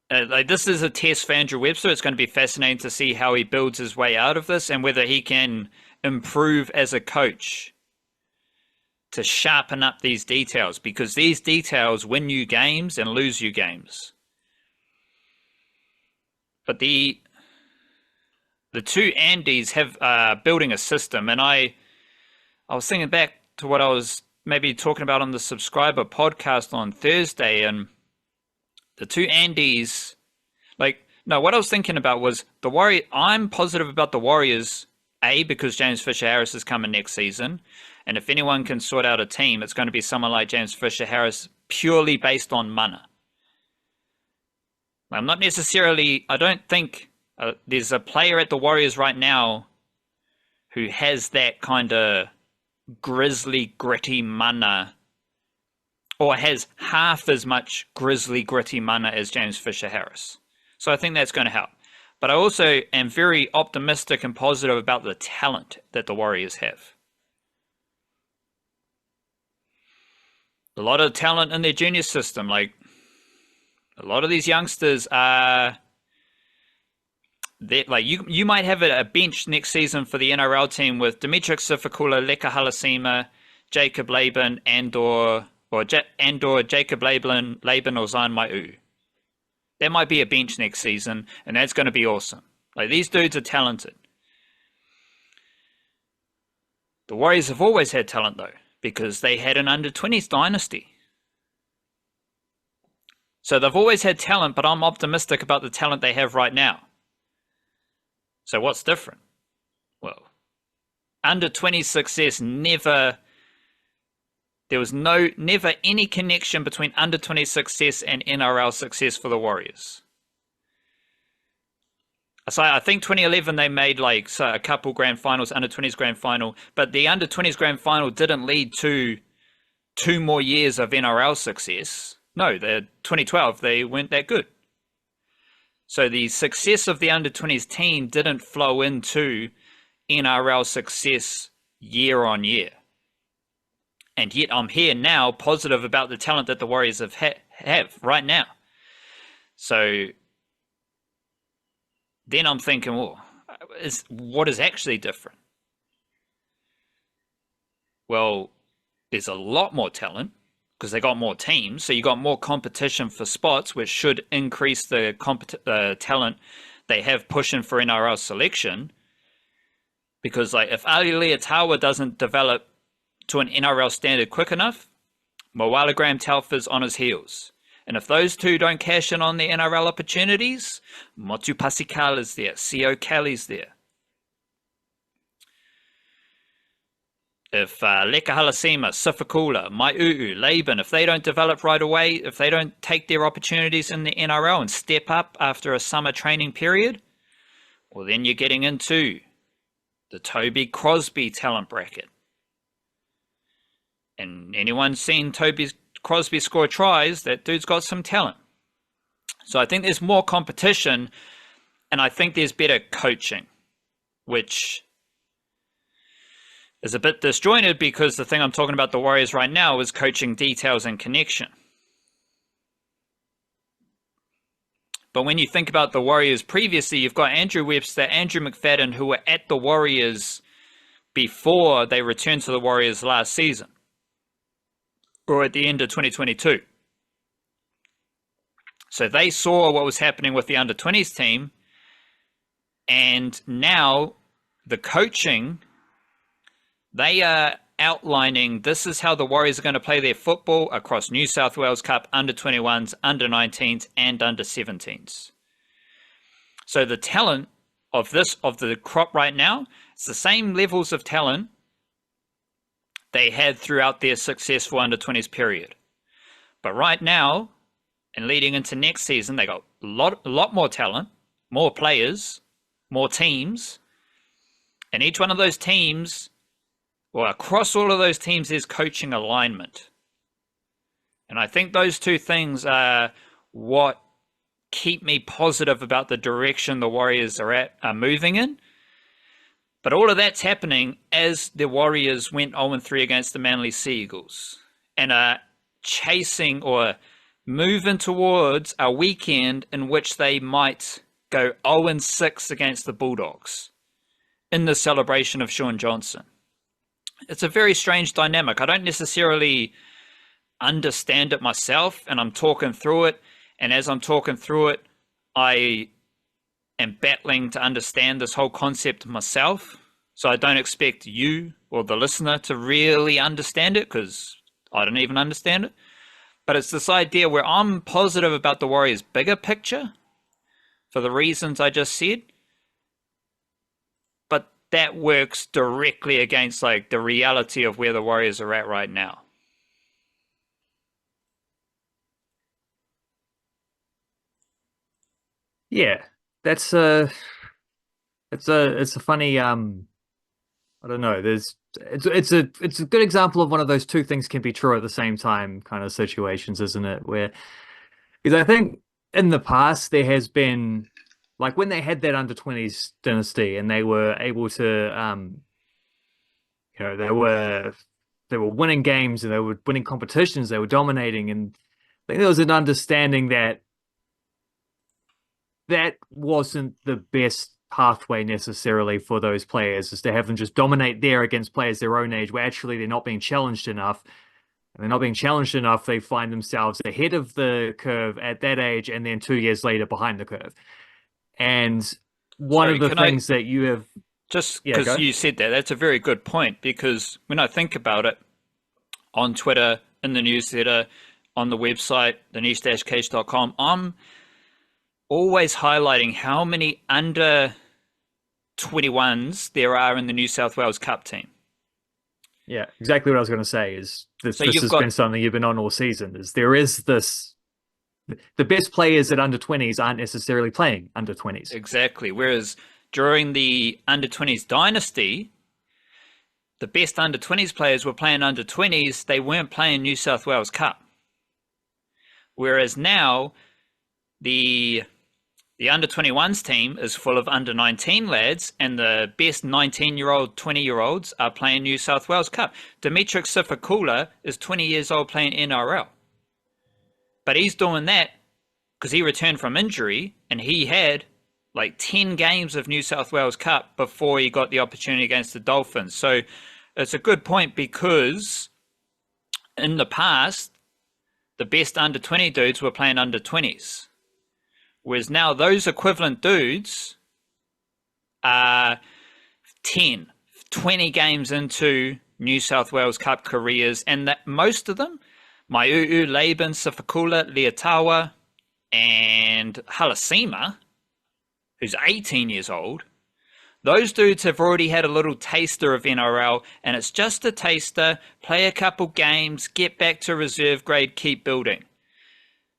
This is a test for Andrew Webster. It's going to be fascinating to see how he builds his way out of this and whether he can improve as a coach to sharpen up these details, because these details win you games and lose you games. But the two Andys have building a system, and I was thinking back to what I was maybe talking about on the subscriber podcast on Thursday, and the two Andys, what I was thinking about was I'm positive about the Warriors A, because James Fisher-Harris is coming next season. And if anyone can sort out a team, it's going to be someone like James Fisher-Harris, purely based on mana. I'm not necessarily, I don't think there's a player at the Warriors right now who has that kind of grizzly, gritty mana, or has half as much grizzly, gritty mana as James Fisher-Harris. So I think that's going to help. But I also am very optimistic and positive about the talent that the Warriors have. A lot of talent in their junior system. Like, a lot of these youngsters are... Like you might have a bench next season for the NRL team with Dimitri Sifikula, Leka Halasima, Jacob Laban, and/or Jacob Laban or Zion Mai'u. That might be a bench next season, and that's going to be awesome. Like, these dudes are talented. The Warriors have always had talent, though, because they had an under-20s dynasty. So they've always had talent, but I'm optimistic about the talent they have right now. So what's different? Well, under-20 success never... There was never any connection between under-20 success and NRL success for the Warriors. So I think 2011 they made like a couple grand finals, under-20s grand final, but the under-20s grand final didn't lead to 2 more years of NRL success. No, the 2012 they weren't that good. So the success of the under-20s team didn't flow into NRL success year on year. And yet I'm here now positive about the talent that the Warriors have right now. So then I'm thinking, well, what is actually different? Well, there's a lot more talent because they got more teams. So you got more competition for spots, which should increase the talent they have pushing for NRL selection. Because like if Ali Leotawa doesn't develop to an NRL standard quick enough, Moala Graham Telfer's on his heels. And if those two don't cash in on the NRL opportunities, Motu Pascal is there, Co Kelly's there. If Leka Halasima, Sifikula, Mai'u, Laban, if they don't develop right away, if they don't take their opportunities in the NRL and step up after a summer training period, well, then you're getting into the Toby Crosby talent bracket. And anyone seen Crosby score tries, that dude's got some talent. So I think there's more competition, and I think there's better coaching, which is a bit disjointed because the thing I'm talking about the Warriors right now is coaching details and connection. But when you think about the Warriors previously, you've got Andrew Webster, Andrew McFadden, who were at the Warriors before they returned to the Warriors last season, or at the end of 2022. So they saw what was happening with the under-20s team, and now the coaching, they are outlining this is how the Warriors are going to play their football across New South Wales Cup, under-21s, under-19s, and under-17s. So the talent of the crop right now, it's the same levels of talent they had throughout their successful under-20s period. But right now, and leading into next season, they got a lot more talent, more players, more teams. And each one of those teams, well, across all of those teams, is coaching alignment. And I think those two things are what keep me positive about the direction the Warriors are moving in. But all of that's happening as the Warriors went 0-3 against the Manly Sea Eagles and are chasing or moving towards a weekend in which they might go 0-6 against the Bulldogs in the celebration of Sean Johnson. It's a very strange dynamic. I don't necessarily understand it myself, and I'm talking through it. And as I'm talking through it, I am battling to understand this whole concept myself. So I don't expect you or the listener to really understand it, because I don't even understand it. But it's this idea where I'm positive about the Warriors' bigger picture for the reasons I just said. But that works directly against like the reality of where the Warriors are at right now. Yeah, that's it's a funny I don't know. It's a good example of one of those two things can be true at the same time kind of situations, isn't it? Where because I think in the past there has been like when they had that under 20s dynasty and they were able to they were winning games and they were winning competitions, they were dominating, and I think there was an understanding that that wasn't the best pathway necessarily for those players, is to have them just dominate there against players their own age where actually they're not being challenged enough. And they're not being challenged enough, they find themselves ahead of the curve at that age and then 2 years later behind the curve. And one Sorry, of the can I things that you have, just yeah, because go. you said that, that's a very good point. Because when I think about it, on Twitter, in the newsletter, on the website, the news-case.com, I'm always highlighting how many under 21s there are in the New South Wales Cup team. Yeah, exactly what I was going to say is this, So this you've has got been something you've been on all season, is there is this, the best players at under 20s aren't necessarily playing under 20s. exactly. Whereas during the under 20s dynasty, the best under 20s players were playing under 20s. They weren't playing New South Wales Cup. Whereas now, the under 21s team is full of under 19 lads, and the best 19-year-old, 20-year-olds are playing New South Wales Cup. Dimitri Sifakula is 20 years old playing NRL. But he's doing that because he returned from injury and he had like 10 games of New South Wales Cup before he got the opportunity against the Dolphins. So it's a good point, because in the past, the best under 20 dudes were playing under 20s. Whereas now those equivalent dudes are 10, 20 games into New South Wales Cup careers, and that most of them, Mai'u, Laban, Sifakula, Leatawa, and Halasima, who's 18 years old, those dudes have already had a little taster of NRL, and it's just a taster, play a couple games, get back to reserve grade, keep building.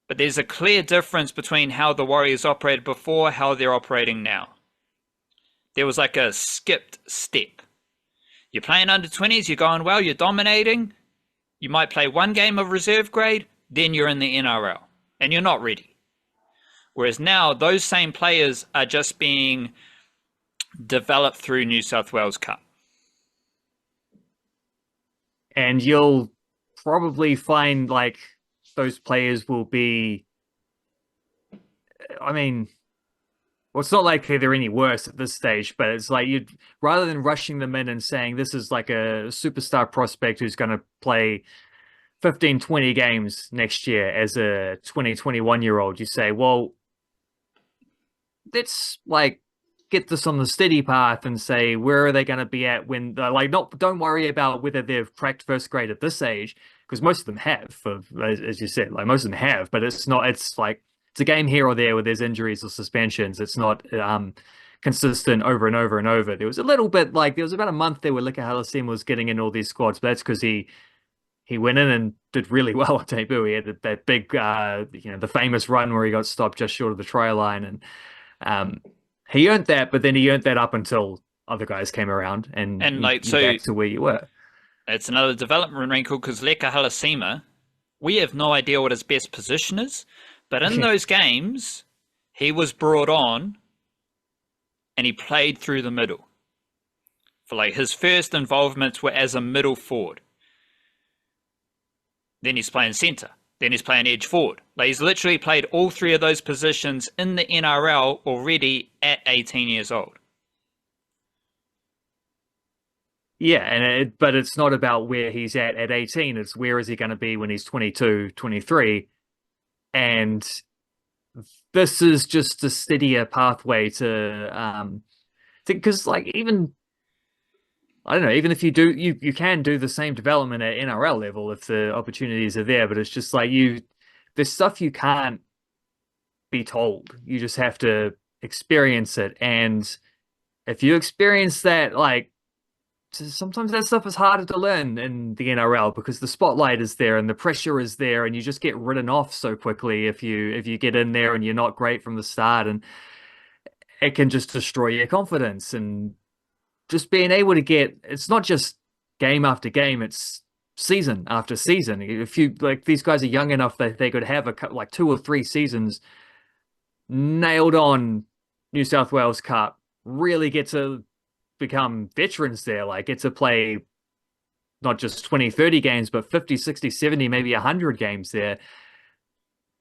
But there's a clear difference between how the Warriors operated before, how they're operating now. There was like a skipped step. You're playing under 20s, you're going well, you're dominating. You might play one game of reserve grade, then you're in the NRL, and you're not ready. Whereas now, those same players are just being developed through New South Wales Cup. And you'll probably find like those players will be, I mean, well, it's not like they're any worse at this stage, but it's like you'd rather than rushing them in and saying this is like a superstar prospect who's going to play 15, 20 games next year as a 20, 21-year-old, you say, well, let's like get this on the steady path and say, where are they going to be at when like, don't worry about whether they've cracked first grade at this age, because most of them have, as you said, like most of them have, but it's like, it's a game here or there where there's injuries or suspensions. It's not consistent over and over and over. There was a little bit like, there was about a month there where Lika Halasima was getting in all these squads, but that's because he went in and did really well at debut. He had that big, the famous run where he got stopped just short of the try line. And he earned that, but then he earned that up until other guys came around and like, you're so back to where you were. It's another development wrinkle, because Leka Halasima, we have no idea what his best position is, but in those games, he was brought on and he played through the middle. For like his first involvements were as a middle forward. Then he's playing centre. Then he's playing edge forward. Like, he's literally played all three of those positions in the NRL already at 18 years old. Yeah, but it's not about where he's at 18. It's where is he going to be when he's 22, 23. And this is just a steadier pathway to because like even I don't know, even if you do you can do the same development at NRL level if the opportunities are there, but it's just like there's stuff you can't be told. You just have to experience it. And if you experience that, like, sometimes that stuff is harder to learn in the NRL because the spotlight is there and the pressure is there, and you just get written off so quickly if you get in there and you're not great from the start, and it can just destroy your confidence. And just being able to get, it's not just game after game, it's season after season. If you like, these guys are young enough that they could have like 2 or 3 seasons nailed on New South Wales Cup, really get to become veterans there, like get to play not just 20, 30 games, but 50, 60, 70, maybe 100 games there,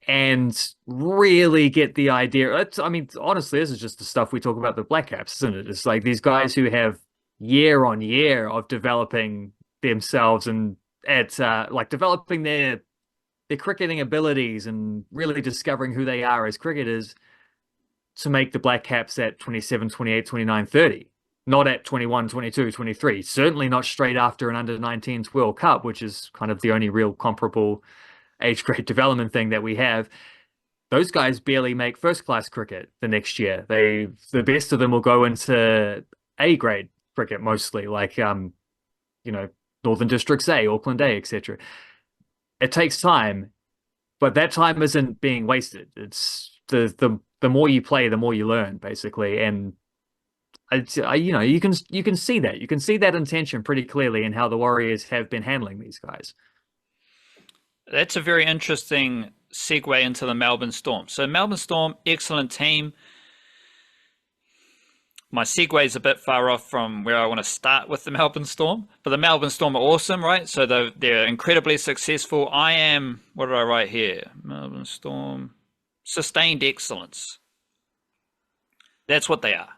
and really get the idea. I mean, honestly, this is just the stuff we talk about the Blackcaps, isn't it? It's like these guys who have year on year of developing themselves and at like developing their cricketing abilities and really discovering who they are as cricketers to make the Blackcaps at 27, 28, 29, 30. Not at 21, 22, 23. Certainly not straight after an under-19s World Cup, which is kind of the only real comparable age grade development thing that we have. Those guys barely make first-class cricket the next year. The best of them will go into A grade cricket mostly, like Northern Districts A, Auckland A, etc. It takes time, but that time isn't being wasted. It's the more you play, the more you learn, basically. And you can see that. You can see that intention pretty clearly in how the Warriors have been handling these guys. That's a very interesting segue into the Melbourne Storm. So Melbourne Storm, excellent team. My segue is a bit far off from where I want to start with the Melbourne Storm, but the Melbourne Storm are awesome, right? So they're incredibly successful. What did I write here? Melbourne Storm, sustained excellence. That's what they are.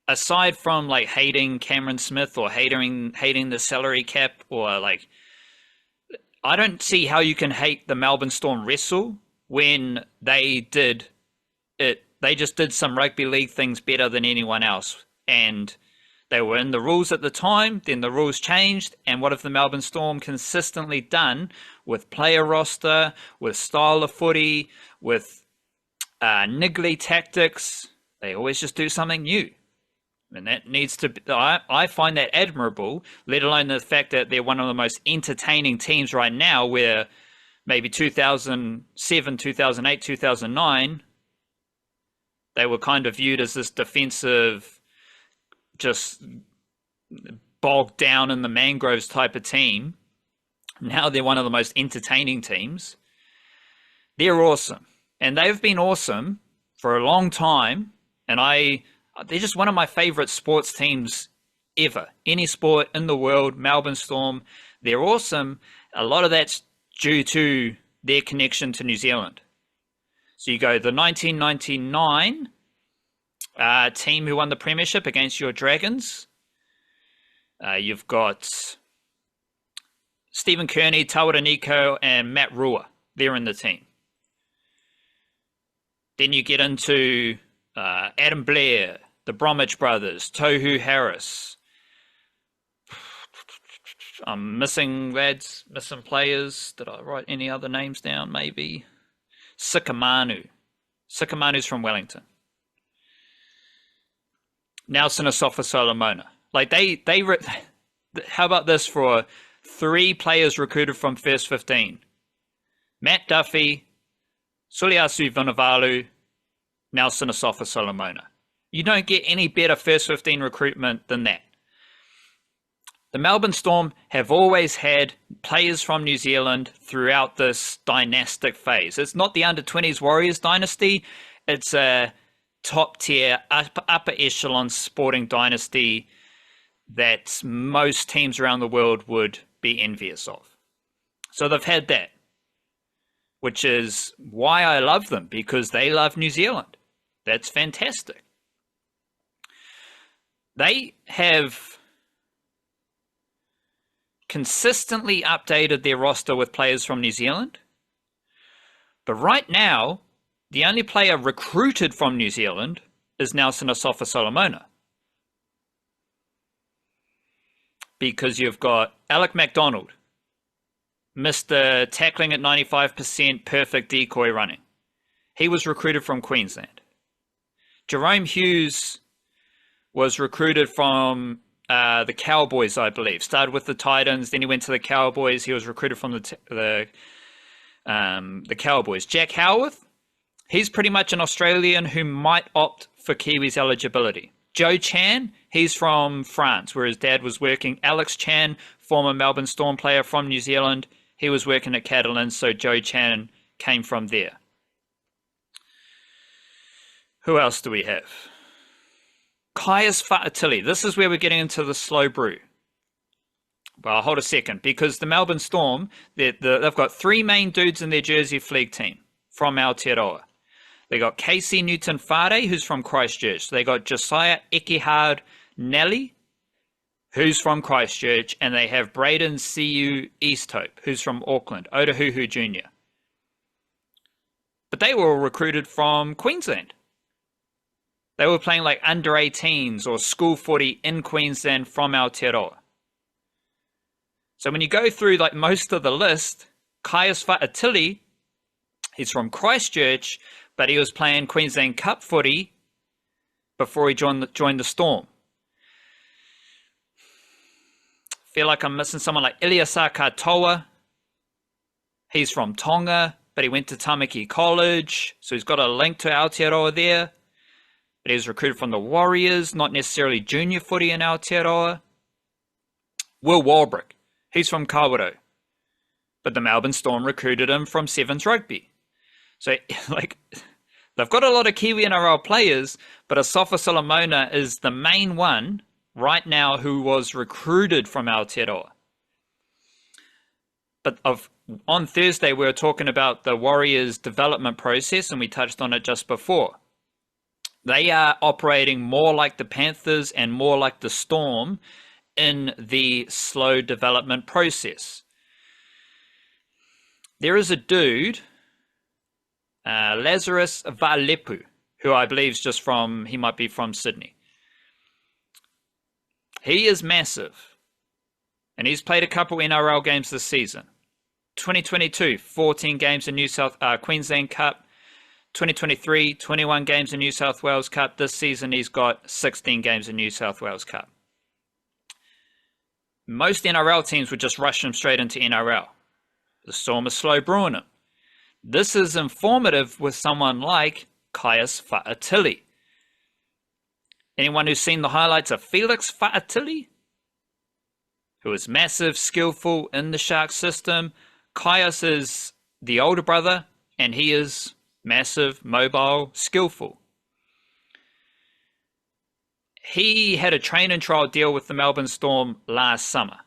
Aside from like hating Cameron Smith or hating the salary cap, or like, I don't see how you can hate the Melbourne Storm wrestle when they did it. They just did some rugby league things better than anyone else. And they were in the rules at the time, then the rules changed. And what have the Melbourne Storm consistently done with player roster, with style of footy, with niggly tactics? They always just do something new. And that needs to be, I find that admirable, let alone the fact that they're one of the most entertaining teams right now, where maybe 2007, 2008, 2009, they were kind of viewed as this defensive, just bogged down in the mangroves type of team. Now they're one of the most entertaining teams. They're awesome. And they've been awesome for a long time. And they're just one of my favorite sports teams ever. Any sport in the world, Melbourne Storm, they're awesome. A lot of that's due to their connection to New Zealand. So you go the 1999 team who won the premiership against your Dragons. You've got Stephen Kearney, Tawa Tenika, and Matt Rua. They're in the team. Then you get into Adam Blair, the Bromwich brothers, Tohu Harris. I'm missing lads, missing players. Did I write any other names down? Maybe. Sikamanu. Sikamanu's from Wellington. Nelson Asafa Solomona. Like how about this for 3 players recruited from first 15? Matt Duffy, Suliasu Vunivalu, Nelson Asafa Solomona. You don't get any better first 15 recruitment than that. The Melbourne Storm have always had players from New Zealand throughout this dynastic phase. It's not the under-20s Warriors dynasty. It's a top-tier, upper echelon sporting dynasty that most teams around the world would be envious of. So they've had that, which is why I love them, because they love New Zealand. That's fantastic. They have consistently updated their roster with players from New Zealand. But right now, the only player recruited from New Zealand is Nelson Asafa Solomona. Because you've got Alec MacDonald, Mr. Tackling at 95%, perfect decoy running. He was recruited from Queensland. Jerome Hughes was recruited from the Cowboys, I believe. Started with the Titans, then he went to the Cowboys. He was recruited from the Cowboys. Jack Howarth, he's pretty much an Australian who might opt for Kiwis eligibility. Joe Chan, he's from France, where his dad was working. Alex Chan, former Melbourne Storm player from New Zealand, he was working at Catalans, so Joe Chan came from there. Who else do we have? Kaius Fa'atili. This is where we're getting into the slow brew. Well, hold a second, because the Melbourne Storm, they've got three main dudes in their Jersey Flegg team from Aotearoa. They got Casey Newton-Whare, who's from Christchurch. They got Josiah Ekihard Nelly, who's from Christchurch. And they have Braden Siu Easthope, who's from Auckland. Otahuhu Jr. But they were all recruited from Queensland. They were playing like under 18s or school footy in Queensland from Aotearoa. So when you go through like most of the list, Kaius Fa'atili, he's from Christchurch, but he was playing Queensland Cup footy before he joined the Storm. Feel like I'm missing someone like Iliasa Katoa. He's from Tonga, but he went to Tamaki College, so he's got a link to Aotearoa there. But he was recruited from the Warriors, not necessarily junior footy in Aotearoa. Will Warbrick, he's from Kawerau, but the Melbourne Storm recruited him from Sevens Rugby. So, like, they've got a lot of Kiwi-NRL players, but Asafa Solomona is the main one right now who was recruited from Aotearoa. But on Thursday, we were talking about the Warriors' development process, and we touched on it just before. They are operating more like the Panthers and more like the Storm in the slow development process. There is a dude, Lazarus Valepu, who I believe is he might be from Sydney. He is massive, and he's played a couple NRL games this season. 2022, 14 games in Queensland Cup. 2023, 21 games in New South Wales Cup. This season, he's got 16 games in New South Wales Cup. Most NRL teams would just rush him straight into NRL. The Storm is slow brewing him. This is informative with someone like Kaius Fa'atili. Anyone who's seen the highlights of Felix Fa'atili, who is massive, skillful in the Sharks system. Kaius is the older brother, and he is massive, mobile, skillful. He had a train and trial deal with the Melbourne Storm last summer.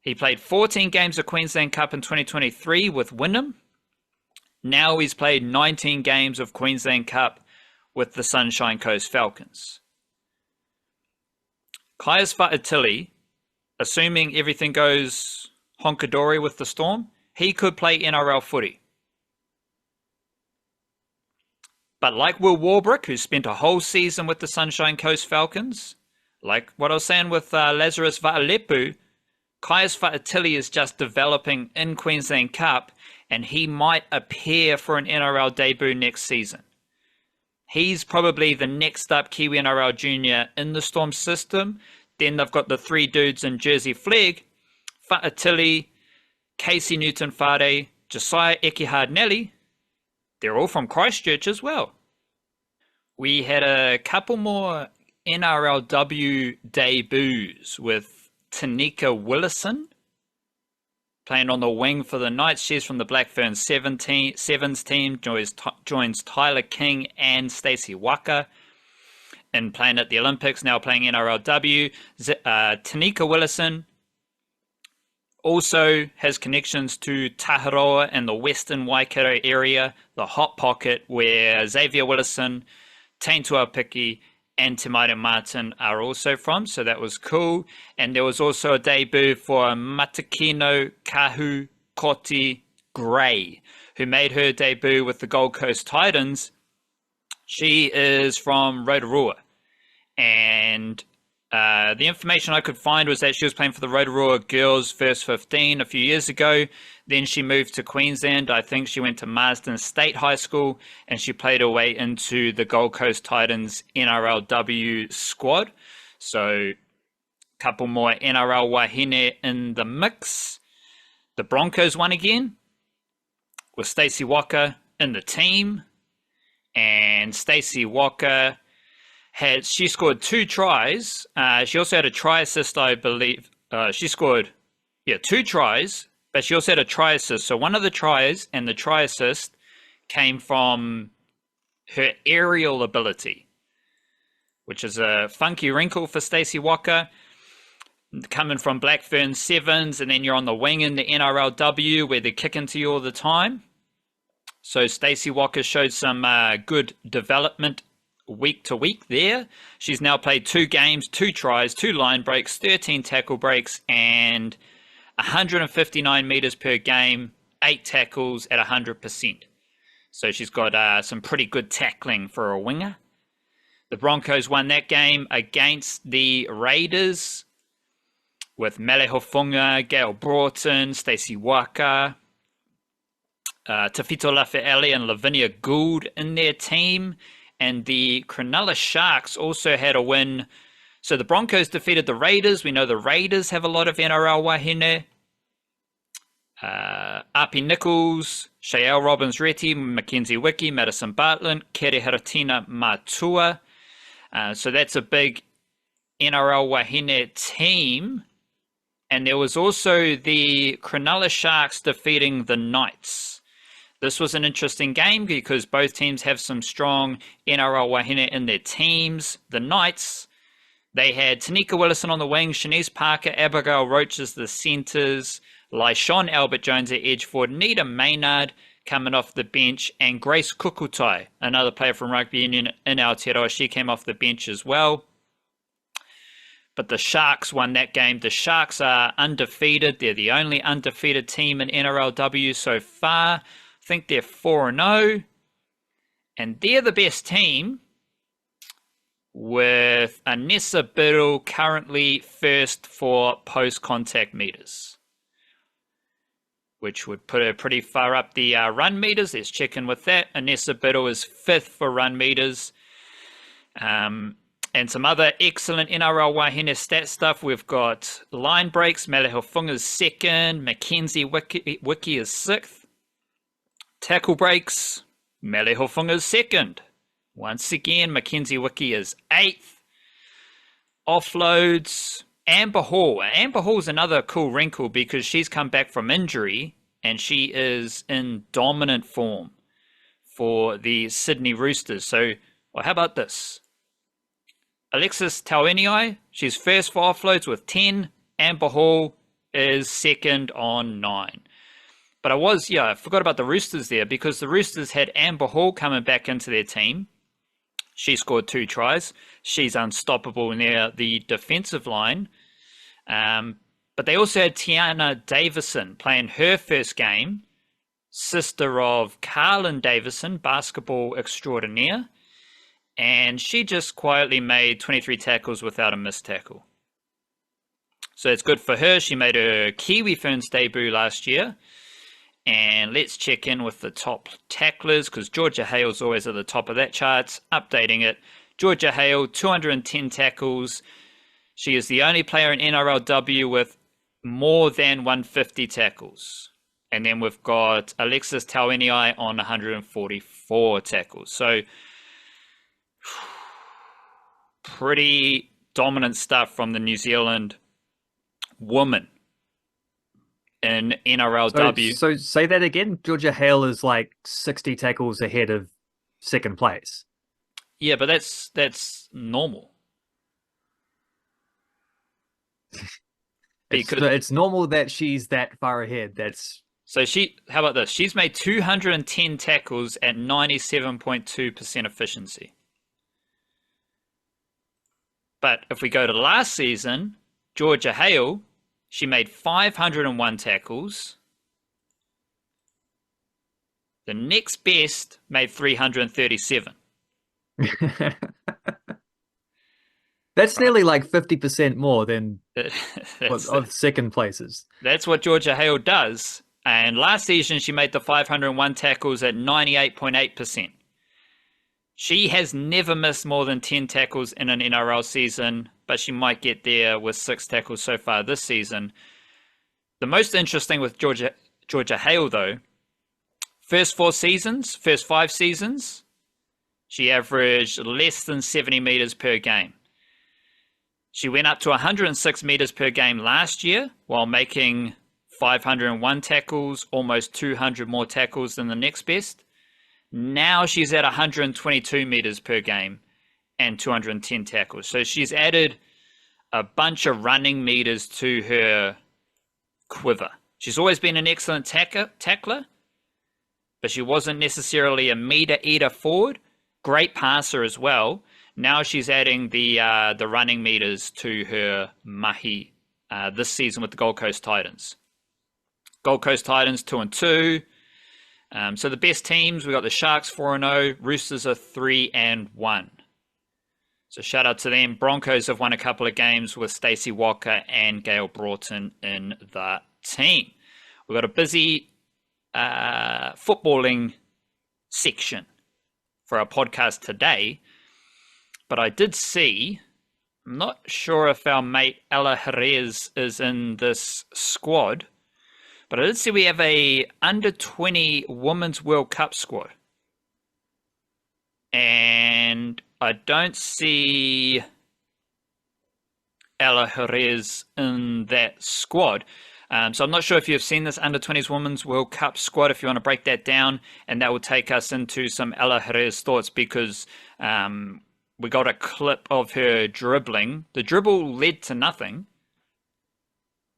He played 14 games of Queensland Cup in 2023 with Wynnum. Now he's played 19 games of Queensland Cup with the Sunshine Coast Falcons. Kaius Fa'atili, assuming everything goes honkadory with the Storm, he could play NRL footy. But like Will Warbrick, who spent a whole season with the Sunshine Coast Falcons, like what I was saying with Lazarus Va'alepu, Kaius Fa'atili is just developing in Queensland Cup, and he might appear for an NRL debut next season. He's probably the next up Kiwi-NRL junior in the Storm system. Then they've got the three dudes in Jersey Flegg, Fa'atili, Casey Newton-Whare, Josiah Ekihard Nelly. They're all from Christchurch as well. We had a couple more NRLW debuts with Tenika Willison playing on the wing for the Knights. She's from the Black Ferns Sevens team, joins Tyler King and Stacey Waaka and playing at the Olympics, now playing NRLW. Tenika Willison also has connections to Taharoa and the Western Waikato area, the hot pocket where Xavier Willison, Taintua Piki, and Tamaira Martin are also from, so that was cool. And there was also a debut for Matekino Kahukotu-Gray, who made her debut with the Gold Coast Titans. She is from Rotorua, and The information I could find was that she was playing for the Rotorua girls first 15 a few years ago. Then she moved to Queensland. I think she went to Marsden State High School, and she played her way into the Gold Coast Titans NRLW squad. So a couple more NRL wahine in the mix. The Broncos won again with Stacey Waaka in the team. And Stacey Waaka she scored 2 tries. She also had a try assist, I believe. She scored 2 tries, but she also had a try assist. So one of the tries and the try assist came from her aerial ability, which is a funky wrinkle for Stacey Waaka. Coming from Black Ferns Sevens, and then you're on the wing in the NRLW where they kick into you all the time. So Stacey Waaka showed some good development week to week there. She's now played 2 games, 2 tries, 2 line breaks, 13 tackle breaks, and 159 meters per game, 8 tackles at 100%. So she's got some pretty good tackling for a winger. The Broncos won that game against the Raiders with Mele Hofunga, Gail Broughton, Stacey Waaka, Tafito Lafayette and Lavinia Gould in their team. And the Cronulla Sharks also had a win. So the Broncos defeated the Raiders. We know the Raiders have a lot of NRL wahine. Api Nichols, Shael Robbins-Retty, Mackenzie Wiki, Madison Bartlett, Kere Haratina Matua. So that's a big NRL wahine team. And there was also the Cronulla Sharks defeating the Knights. This was an interesting game because both teams have some strong NRL wahine in their teams. The Knights, they had Tenika Willison on the wing, Shanice Parker, Abigail Roach as the centres, Lyshawn Albert-Jones at edge forward, Nita Maynard coming off the bench, and Grace Kukutai, another player from Rugby Union in Aotearoa. She came off the bench as well. But the Sharks won that game. The Sharks are undefeated. They're the only undefeated team in NRLW so far. I think they're 4-0. And they're the best team with Anessa Biddle currently first for post-contact meters, which would put her pretty far up the run meters. Let's check in with that. Anessa Biddle is 5th for run meters. And some other excellent NRL wahine stat stuff. We've got line breaks. Mele Hofunga's 2nd. Mackenzie Wiki is 6th. Tackle breaks. Mele Hofunga's 2nd. Once again, Mackenzie Wiki is 8th. Offloads. Amber Hall. Amber Hall's another cool wrinkle because she's come back from injury and she is in dominant form for the Sydney Roosters. So, well, how about this? Alexis Taueniai, she's first for offloads with 10. Amber Hall is 2nd on 9. But I forgot about the Roosters there because the Roosters had Amber Hall coming back into their team. She scored 2 tries. She's unstoppable near the defensive line. But they also had Tiana Davison playing her first game, sister of Carlin Davison, basketball extraordinaire. And she just quietly made 23 tackles without a missed tackle. So it's good for her. She made her Kiwi Ferns debut last year. And let's check in with the top tacklers because Georgia Hale's always at the top of that chart. Updating it. Georgia Hale, 210 tackles. She is the only player in NRLW with more than 150 tackles. And then we've got Alexis Taueniai on 144 tackles. So pretty dominant stuff from the New Zealand woman in NRLW. So say that again. Georgia Hale is like 60 tackles ahead of 2nd place. Yeah, but that's normal. Because it's normal that she's that far ahead. So how about this? She's made 210 tackles at 97.2% efficiency. But if we go to last season, Georgia Hale, she made 501 tackles. The next best made 337. That's nearly like 50% more than That's of second places. that's what Georgia Hale does. And last season, she made the 501 tackles at 98.8%. She has never missed more than 10 tackles in an NRL season, but she might get there with 6 tackles so far this season. The most interesting with Georgia Hale, though, first 5 seasons, she averaged less than 70 meters per game. She went up to 106 meters per game last year while making 501 tackles, almost 200 more tackles than the next best. Now she's at 122 meters per game and 210 tackles. So she's added a bunch of running meters to her quiver. She's always been an excellent tackler, but she wasn't necessarily a meter eater forward. Great passer as well. Now she's adding the running meters to her mahi this season with the Gold Coast Titans. Gold Coast Titans 2-2. So the best teams, we got the Sharks 4-0, Roosters are 3-1. So shout out to them. Broncos have won a couple of games with Stacey Waaka and Gail Broughton in the team. We've got a busy footballing section for our podcast today. But I did see, I'm not sure if our mate Ela Jerez is in this squad, but I did see we have a under-20 Women's World Cup squad. And I don't see Ela Jerez in that squad. So I'm not sure if you've seen this under-20s Women's World Cup squad, if you want to break that down, and that will take us into some Ela Jerez thoughts, because we got a clip of her dribbling. The dribble led to nothing,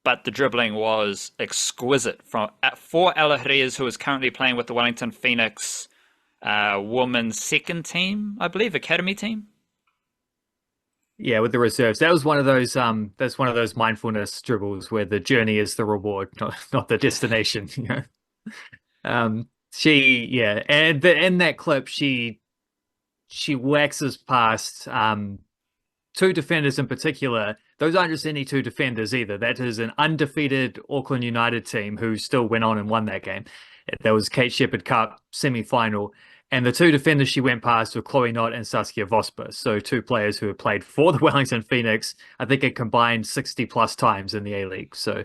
but the dribbling was exquisite for Ela Jerez, who is currently playing with the Wellington Phoenix women's second team, I believe, academy team. Yeah, with the reserves. That was one of those that's one of those mindfulness dribbles where the journey is the reward, not the destination, you know. And in that clip she waxes past two defenders in particular. Those aren't just any two defenders either. That is an undefeated Auckland United team who still went on and won that game. That was Kate Shepherd Cup semi-final. And the two defenders she went past were Chloe Knott and Saskia Vosper. So two players who have played for the Wellington Phoenix, I think it combined 60 plus times in the A-League. So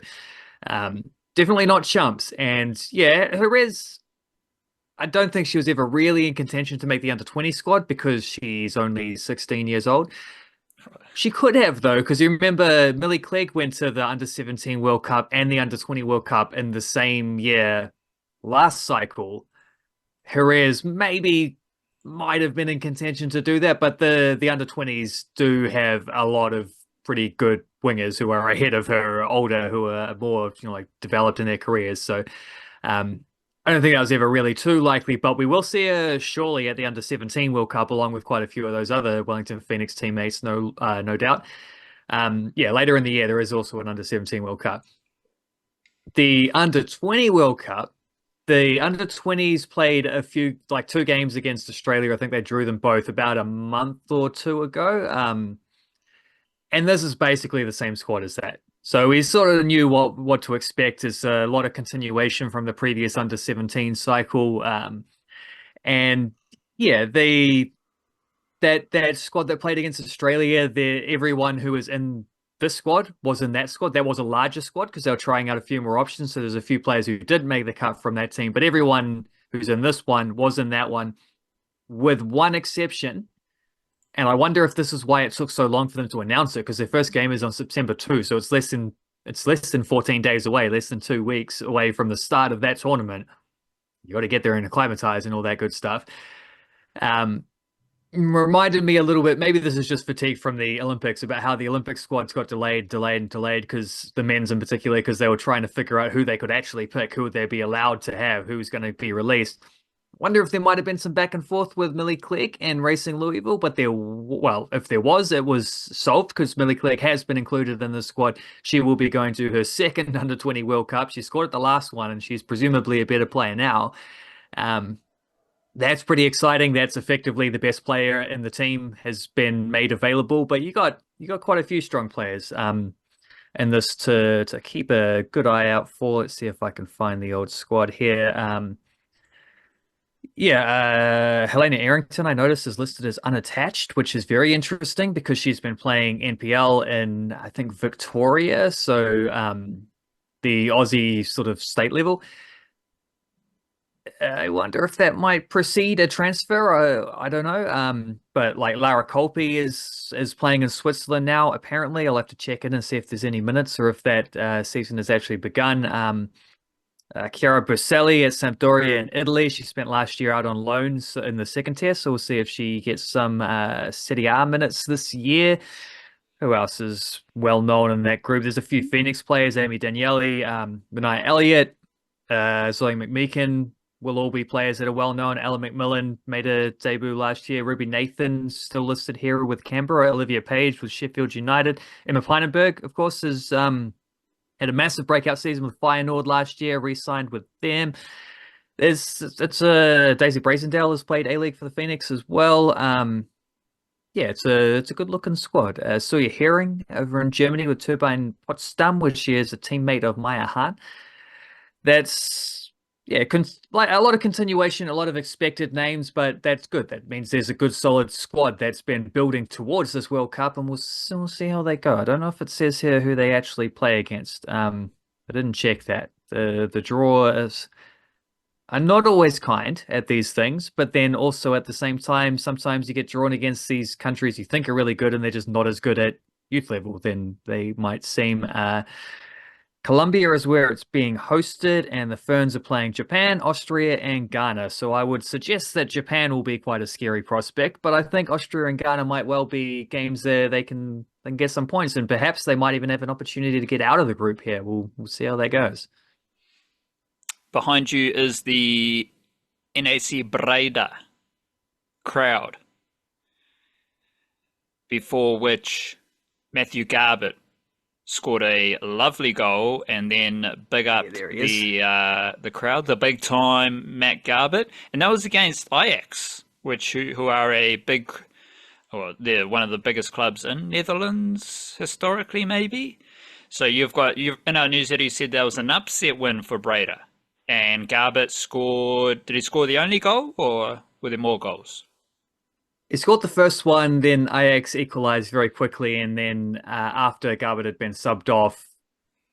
definitely not chumps. And yeah, Jerez, I don't think she was ever really in contention to make the under-20 squad because she's only 16 years old. She could have, though, because you remember Millie Clegg went to the under-17 World Cup and the under-20 World Cup in the same year last cycle. Jerez maybe might have been in contention to do that, but the under-20s do have a lot of pretty good wingers who are ahead of her, older, who are more, you know, like developed in their careers. So I don't think that was ever really too likely, but we will see her surely at the under-17 World Cup, along with quite a few of those other Wellington Phoenix teammates, no doubt. Later in the year, there is also an under-17 World Cup. The under-20 World Cup, the under-20s played two games against Australia. I think they drew them both about a month or two ago. And this is basically the same squad as that. So we sort of knew what to expect. Is a lot of continuation from the previous under-17 cycle. And yeah, that squad that played against Australia, everyone who was in this squad was in that squad. That was a larger squad because they were trying out a few more options. So there's a few players who did make the cut from that team, but everyone who's in this one was in that one, with one exception. And I wonder if this is why it took so long for them to announce it, because their first game is on September 2. So it's less than 14 days away, less than 2 weeks away from the start of that tournament. You got to get there and acclimatize and all that good stuff. Reminded me a little bit, maybe this is just fatigue from the Olympics, about how the Olympic squads got delayed because the men's in particular, because they were trying to figure out who they could actually pick, who would they be allowed to have, who was going to be released. Wonder if there might have been some back and forth with Millie Clegg and Racing Louisville, but if there was, it was solved because Millie Clegg has been included in the squad. She will be going to her second under-20 World Cup. She scored at the last one, and she's presumably a better player now. That's pretty exciting. That's effectively the best player in the team has been made available. But you got you got quite a few strong players. And this to keep a good eye out for. Let's see if I can find the old squad here. Helena Arrington, I noticed, is listed as unattached, which is very interesting because she's been playing NPL in, I think, Victoria, so the Aussie sort of state level. I wonder if that might precede a transfer. I don't know. But like Lara Kolpe is playing in Switzerland now. Apparently, I'll have to check in and see if there's any minutes or if that season has actually begun. Chiara Berselli at Sampdoria in Italy. She spent last year out on loans in the second tier, so we'll see if she gets some Serie A minutes this year. Who else is well known in that group? There's a few Phoenix players: Amy Daniele, Benai Elliott, Zoe McMeekin will all be players that are well known. Ella McMillan made a debut last year. Ruby Nathan still listed here with Canberra. Olivia Page with Sheffield United. Emma Peinenberg, of course, is had a massive breakout season with Feyenoord last year. Re-signed with them. Daisy Brazendale has played A-League for the Phoenix as well. It's a good looking squad. Suya Herring over in Germany with Turbine Potsdam, where she is a teammate of Maya Hahn. That's like a lot of continuation, a lot of expected names, but that's good. That means there's a good solid squad that's been building towards this World Cup, and we'll see how they go. I don't know if it says here who they actually play against. I didn't check that. The drawers are not always kind at these things, but then also at the same time, sometimes you get drawn against these countries you think are really good, and they're just not as good at youth level than they might seem. Colombia is where it's being hosted, and the Ferns are playing Japan, Austria, and Ghana. So I would suggest that Japan will be quite a scary prospect, but I think Austria and Ghana might well be games there they can get some points, and perhaps they might even have an opportunity to get out of the group here. We'll see how that goes. Behind you is the NAC Breda crowd, before which Matthew Garbett scored a lovely goal, and then big up the crowd, the big time Matt Garbett, and that was against Ajax, who are they're one of the biggest clubs in Netherlands historically, maybe. So you've in our news that he said that was an upset win for Breda, and Garbett scored. Did he score the only goal, or were there more goals? He scored the first one, then Ajax equalized very quickly, and then after Garbett had been subbed off,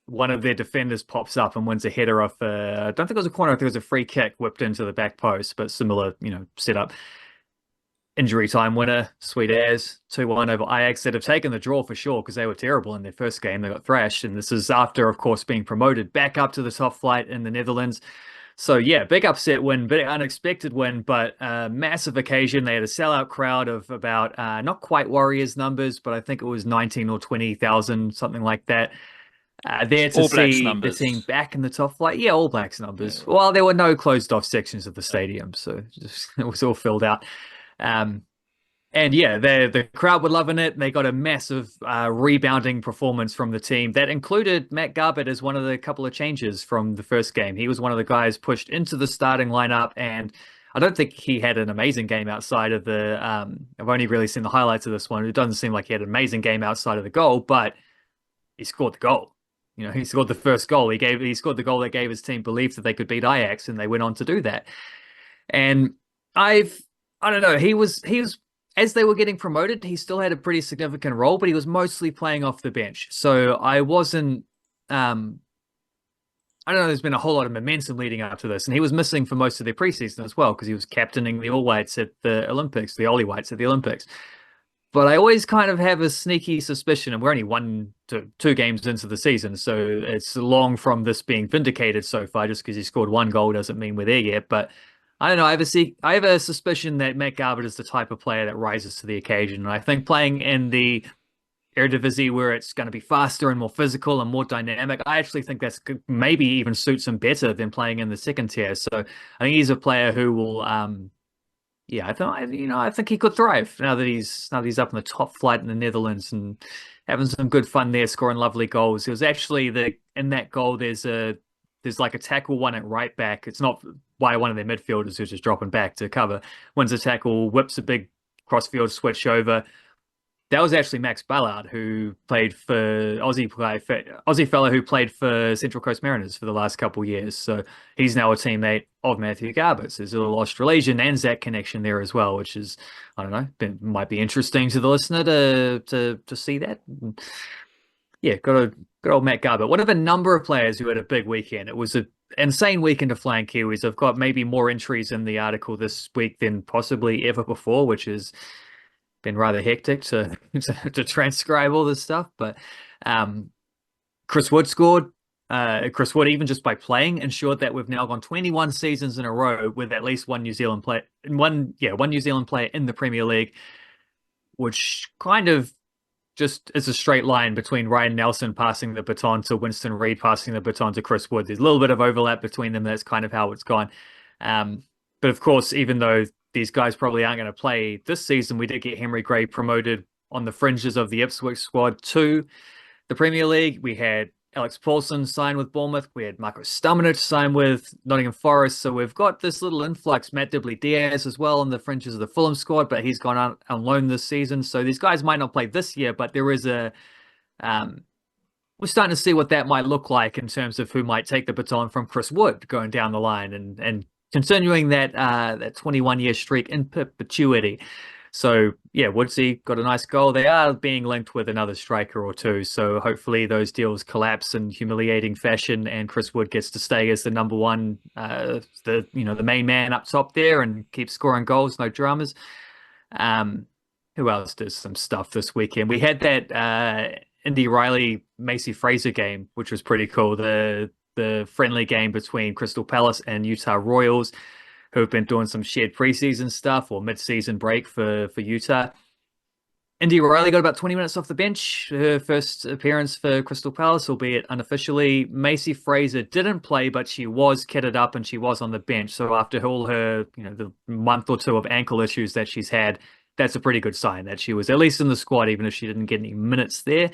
one of their defenders pops up and wins a header off I don't think it was a corner, I think it was a free kick whipped into the back post, but similar, setup. Injury time winner, sweet as, 2-1 over Ajax, that have taken the draw for sure because they were terrible in their first game. They got thrashed, and this is after, of course, being promoted back up to the top flight in the Netherlands. So yeah, big upset win, big unexpected win, but massive occasion. They had a sellout crowd of about not quite Warriors numbers, but I think it was 19 or 20,000, something like that. There to see the team back in the top flight. Yeah, All Blacks numbers. Yeah. Well, there were no closed off sections of the stadium, so it was all filled out. And yeah, the crowd were loving it. They got a massive rebounding performance from the team. That included Matt Garbett as one of the couple of changes from the first game. He was one of the guys pushed into the starting lineup, and I don't think he had an amazing game outside of the... I've only really seen the highlights of this one. It doesn't seem like he had an amazing game outside of the goal, but he scored the goal. He scored the first goal. He scored the goal that gave his team belief that they could beat Ajax, and they went on to do that. And I don't know, he was as they were getting promoted, he still had a pretty significant role, but he was mostly playing off the bench. So I wasn't, I don't know, there's been a whole lot of momentum leading up to this, and he was missing for most of their preseason as well, because he was captaining the All Whites at the Olympics, the Ollie Whites at the Olympics. But I always kind of have a sneaky suspicion, and we're only 1 to 2 games into the season, so it's long from this being vindicated so far. Just because he scored 1 goal doesn't mean we're there yet, but I don't know. I have a suspicion that Matt Garbett is the type of player that rises to the occasion. And I think playing in the Eredivisie, where it's going to be faster and more physical and more dynamic, I actually think that's maybe even suits him better than playing in the second tier. So I think he's a player who will, I think he could thrive now that he's up in the top flight in the Netherlands and having some good fun there, scoring lovely goals. It was actually in that goal, there's like a tackle one at right back. It's not by one of their midfielders who's just dropping back to cover. Wins a tackle, whips a big crossfield switch over. That was actually Max Ballard, who played for Aussie fellow who played for Central Coast Mariners for the last couple of years. So he's now a teammate of Matthew Garbett. So there's a little Australasian Anzac connection there as well, which is, I don't know, might be interesting to the listener to see that. Yeah, got old Matt Garbett. One of a number of players who had a big weekend. It was an insane weekend of Flying Kiwis. I've got maybe more entries in the article this week than possibly ever before, which has been rather hectic to transcribe all this stuff. But Chris Wood scored. Chris Wood, even just by playing, ensured that we've now gone 21 seasons in a row with at least one New Zealand player, one New Zealand player in the Premier League, which kind of just is a straight line between Ryan Nelson passing the baton to Winston Reid passing the baton to Chris Wood. There's a little bit of overlap between them. That's kind of how it's gone. But of course, even though these guys probably aren't going to play this season, we did get Henry Gray promoted on the fringes of the Ipswich squad to the Premier League. We had Alex Paulson sign with Bournemouth. We had Marco Stamenic sign with Nottingham Forest. So we've got this little influx. Matt Dibley-Diaz as well on the fringes of the Fulham squad, but he's gone out on loan this season. So these guys might not play this year, but there is a... we're starting to see what that might look like in terms of who might take the baton from Chris Wood going down the line and continuing that 21-year streak in perpetuity. So, yeah, Woodsy got a nice goal. They are being linked with another striker or two. So hopefully those deals collapse in humiliating fashion and Chris Wood gets to stay as the number one, the main man up top there and keep scoring goals, no dramas. Who else does some stuff this weekend? We had that Indy Riley Macy Fraser game, which was pretty cool. The friendly game between Crystal Palace and Utah Royals, who have been doing some shared preseason stuff or mid-season break for Utah. Indy Riley got about 20 minutes off the bench, her first appearance for Crystal Palace, albeit unofficially. Macy Fraser didn't play, but she was kitted up and she was on the bench. So after all her, the month or two of ankle issues that she's had, that's a pretty good sign that she was at least in the squad, even if she didn't get any minutes there.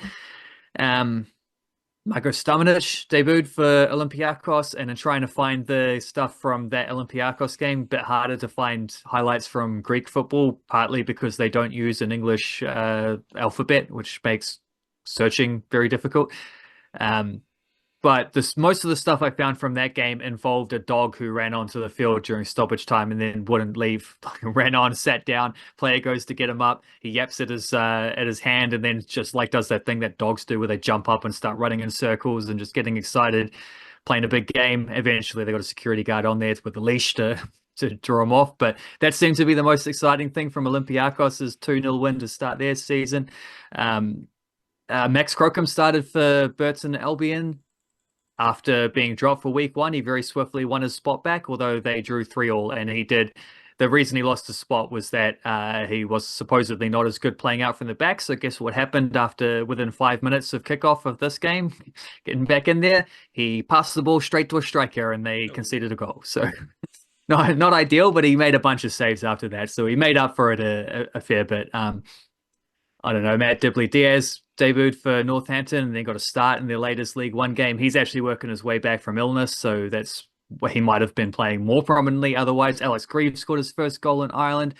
Marko Stamenic debuted for Olympiacos, and in trying to find the stuff from that Olympiacos game, a bit harder to find highlights from Greek football, partly because they don't use an English alphabet, which makes searching very difficult. But most of the stuff I found from that game involved a dog who ran onto the field during stoppage time and then wouldn't leave. Ran on, sat down. Player goes to get him up. He yaps at his hand and then just does that thing that dogs do where they jump up and start running in circles and just getting excited, playing a big game. Eventually, they got a security guard on there with a leash to draw him off. But that seems to be the most exciting thing from Olympiacos' 2-0 win to start their season. Max Crocombe started for Burton Albion. After being dropped for week one, he very swiftly won his spot back, although they drew 3-3, and he did. The reason he lost his spot was that he was supposedly not as good playing out from the back. So guess what happened within 5 minutes of kickoff of this game, getting back in there, he passed the ball straight to a striker and they conceded a goal. So not ideal, but he made a bunch of saves after that. So he made up for it a fair bit. I don't know, Matt Dibley-Diaz debuted for Northampton and then got a start in their latest League One game. He's actually working his way back from illness, so that's where he might have been playing more prominently otherwise. Alex Greaves scored his first goal in Ireland.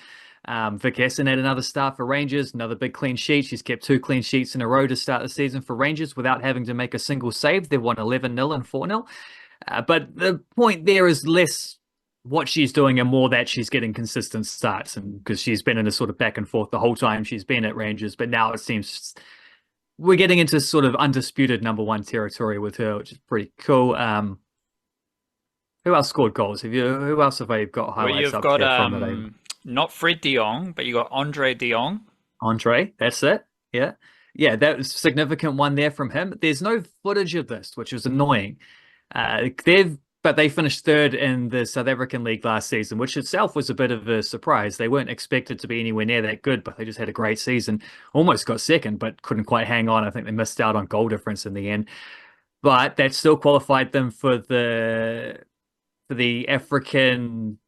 Vic Essen had another start for Rangers, another big clean sheet. She's kept 2 clean sheets in a row to start the season for Rangers without having to make a single save. They've won 11-0 and 4-0. But the point there is less what she's doing and more that she's getting consistent starts, and because she's been in a sort of back and forth the whole time she's been at Rangers, but now it seems we're getting into sort of undisputed number one territory with her, which is pretty cool. Who else scored goals? Who else have I got highlights well, you've got from it? not Fred de Jong, but you got Andre de Jong. Andre, that's it. Yeah, that was a significant one there from him. There's no footage of this, which is annoying. But they finished third in the South African League last season, which itself was a bit of a surprise. They weren't expected to be anywhere near that good, but they just had a great season. Almost got second, but couldn't quite hang on. I think they missed out on goal difference in the end. But that still qualified them for the African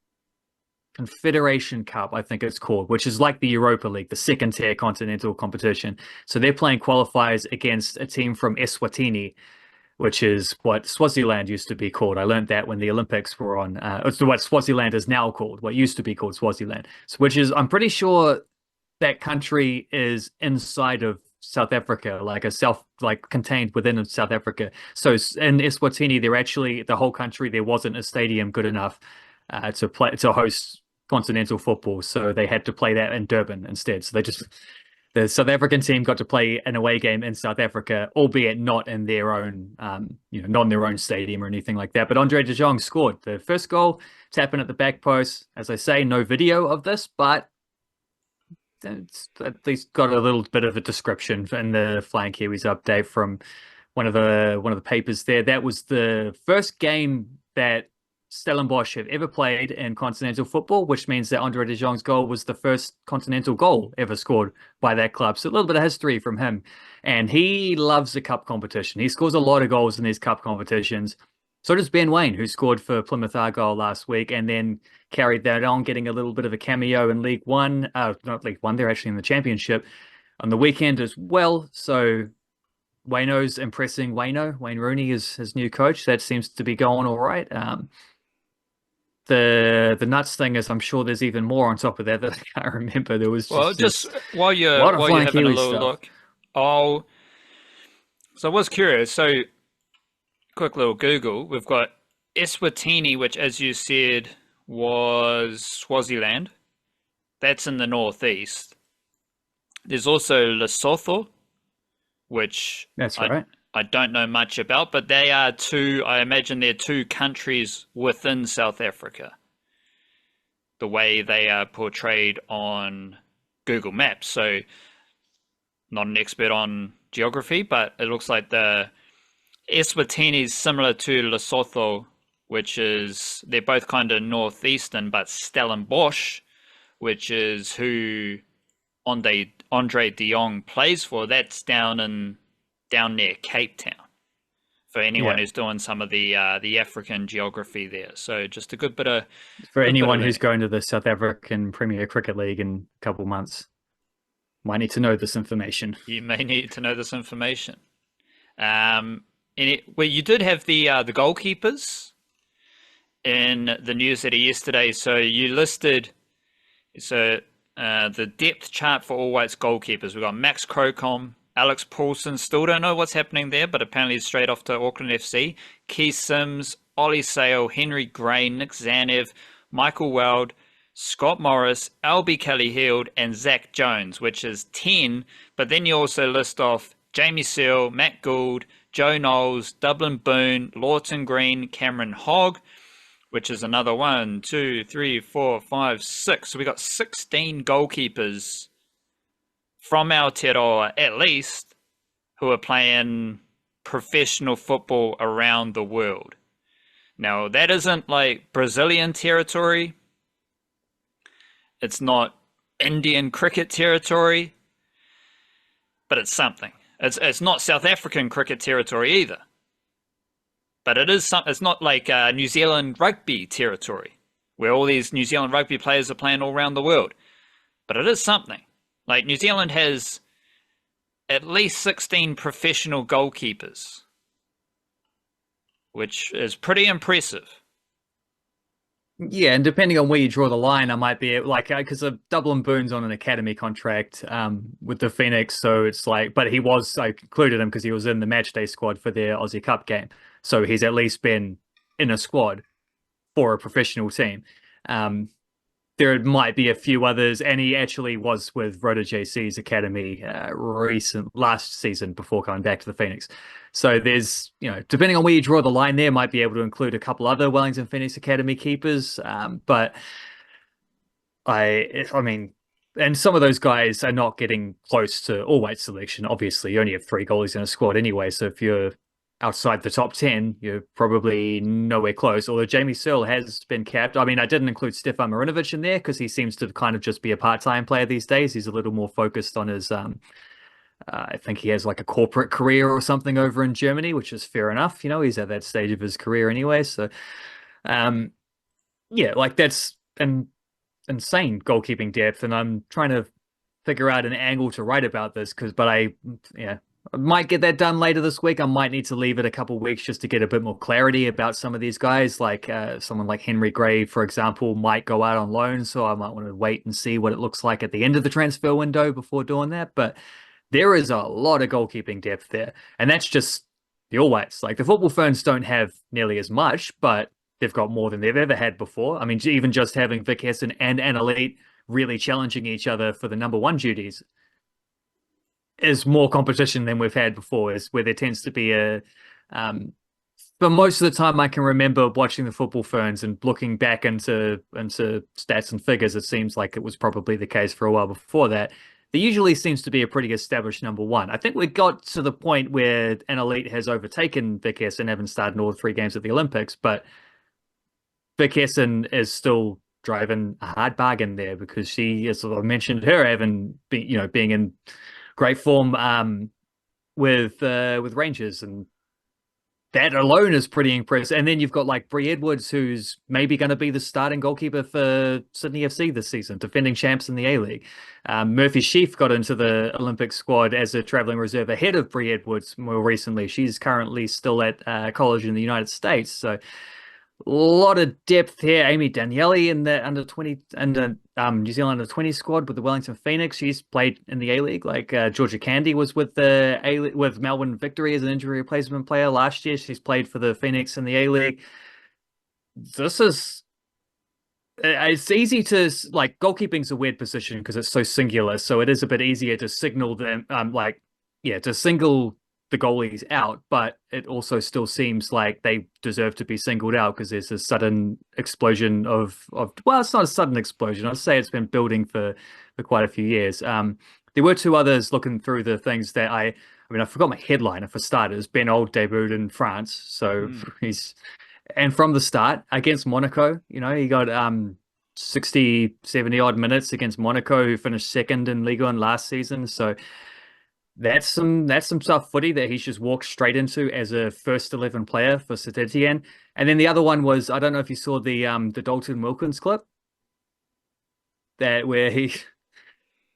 Confederation Cup, I think it's called, which is like the Europa League, the second tier continental competition. So they're playing qualifiers against a team from Eswatini, which is what Swaziland used to be called. I learned that when the Olympics were on. It's what Swaziland is now called, what used to be called Swaziland. So, which is, I'm pretty sure that country is inside of South Africa, like contained within South Africa. So in Eswatini, they're actually the whole country. There wasn't a stadium good enough to host continental football, so they had to play that in Durban instead. So the South African team got to play an away game in South Africa, albeit not in their own, not in their own stadium or anything like that. But Andre De Jong scored the first goal, tapping at the back post. As I say, no video of this, but it's at least got a little bit of a description in the Flying Kiwis update from one of the papers there. That was the first game that Stellenbosch have ever played in continental football, which means that Andre De Jong's goal was the first continental goal ever scored by that club. So a little bit of history from him. And he loves the cup competition. He scores a lot of goals in these cup competitions. So does Ben Waine, who scored for Plymouth Argyle last week and then carried that on, getting a little bit of a cameo in League One. Not League One, they're actually in the Championship on the weekend as well. So Waino's impressing Wayne Rooney is his new coach. That seems to be going all right. The nuts thing is, I'm sure there's even more on top of that I can't remember. There was just while you're having a little look, so I was curious. So quick little Google. We've got Eswatini, which, as you said, was Swaziland. That's in the northeast. There's also Lesotho, which that's right. I don't know much about, but they are I imagine they're two countries within South Africa, the way they are portrayed on Google Maps. So not an expert on geography, but it looks like the Eswatini is similar to Lesotho, which is, they're both kind of northeastern, but Stellenbosch, which is who Andre De Jong plays for, that's down near Cape Town, for anyone who's doing some of the African geography there. So just a good bit of... For anyone who's going to the South African Premier Cricket League in a couple months, might need to know this information. You may need to know this information. You did have the goalkeepers in the news that yesterday. So you listed the depth chart for All Whites goalkeepers. We've got Max Crocombe, Alex Paulson, still don't know what's happening there, but apparently he's straight off to Auckland FC. Keith Sims, Ollie Sale, Henry Gray, Nick Zanev, Michael Weld, Scott Morris, Albie Kelly-Heald, and Zach Jones, which is 10. But then you also list off Jamie Searle, Matt Gould, Joe Knowles, Dublin Boone, Lawton Green, Cameron Hogg, which is another 1, 2, 3, 4, 5, 6. So we got 16 goalkeepers from Aotearoa, at least, who are playing professional football around the world. Now, that isn't like Brazilian territory. It's not Indian cricket territory, but it's something. It's not South African cricket territory either. But it is it's not like New Zealand rugby territory, where all these New Zealand rugby players are playing all around the world. But it is something. Like, New Zealand has at least 16 professional goalkeepers, which is pretty impressive. Yeah, and depending on where you draw the line, I might be like, because Dublin Boone's on an academy contract with the Phoenix, so it's like, but I included him because he was in the matchday squad for their Aussie Cup game, so he's at least been in a squad for a professional team. There might be a few others, and he actually was with Rota JC's academy last season before coming back to the Phoenix. So there's, depending on where you draw the line there, might be able to include a couple other Wellington Phoenix Academy keepers. But I mean, and some of those guys are not getting close to all-white selection. Obviously, you only have 3 goalies in a squad anyway, so if you're outside the top 10, you're probably nowhere close. Although Jamie Searle has been capped. I mean, I didn't include Stefan Marinovic in there because he seems to kind of just be a part-time player these days. He's a little more focused on his, I think he has like a corporate career or something over in Germany, which is fair enough. He's at that stage of his career anyway. So, yeah, like that's an insane goalkeeping depth. And I'm trying to figure out an angle to write about this I might get that done later this week. I might need to leave it a couple of weeks just to get a bit more clarity about some of these guys. Like someone like Henry Gray, for example, might go out on loan. So I might want to wait and see what it looks like at the end of the transfer window before doing that. But there is a lot of goalkeeping depth there. And that's just the All Whites. Like the Football Ferns don't have nearly as much, but they've got more than they've ever had before. I mean, even just having Vic Hesson and Elite really challenging each other for the number one duties is more competition than we've had before, is where there tends to be a but most of the time I can remember watching the Football Ferns and looking back into stats and figures, it seems like it was probably the case for a while before that. There usually seems to be a pretty established number one. I think we got to the point where an elite has overtaken Vic Hesson, having started all three games at the Olympics, but Vic Hesson is still driving a hard bargain there because she, as I mentioned, her having been, being in great form with Rangers, and that alone is pretty impressive. And then you've got like Bree Edwards, who's maybe going to be the starting goalkeeper for Sydney FC this season, defending champs in the A-League. Murphy Sheaf got into the Olympic squad as a traveling reserve ahead of Bree Edwards more recently. She's currently still at college in the United States. So a lot of depth here. Amy Daniele in the under 20 and New Zealand under 20 squad with the Wellington Phoenix. She's played in the A-League. Like Georgia Candy was with the with Melbourne Victory as an injury replacement player last year. She's played for the Phoenix in the A-League. This is it's easy to like goalkeeping's a weird position because it's so singular. So it is a bit easier to signal them to single the goalies out, but it also still seems like they deserve to be singled out because there's a sudden explosion of well, it's not a sudden explosion. I'd say it's been building for quite a few years. There were two others looking through the things that I forgot my headliner for starters. Ben Old debuted in France, so and from the start against Monaco, he got 60, 70 odd minutes against Monaco, who finished second in Ligue 1 last season. So that's some tough footy that he's just walked straight into as a first 11 player for Saint Etienne. And then the other one was, I don't know if you saw the Dalton Wilkins clip, that where he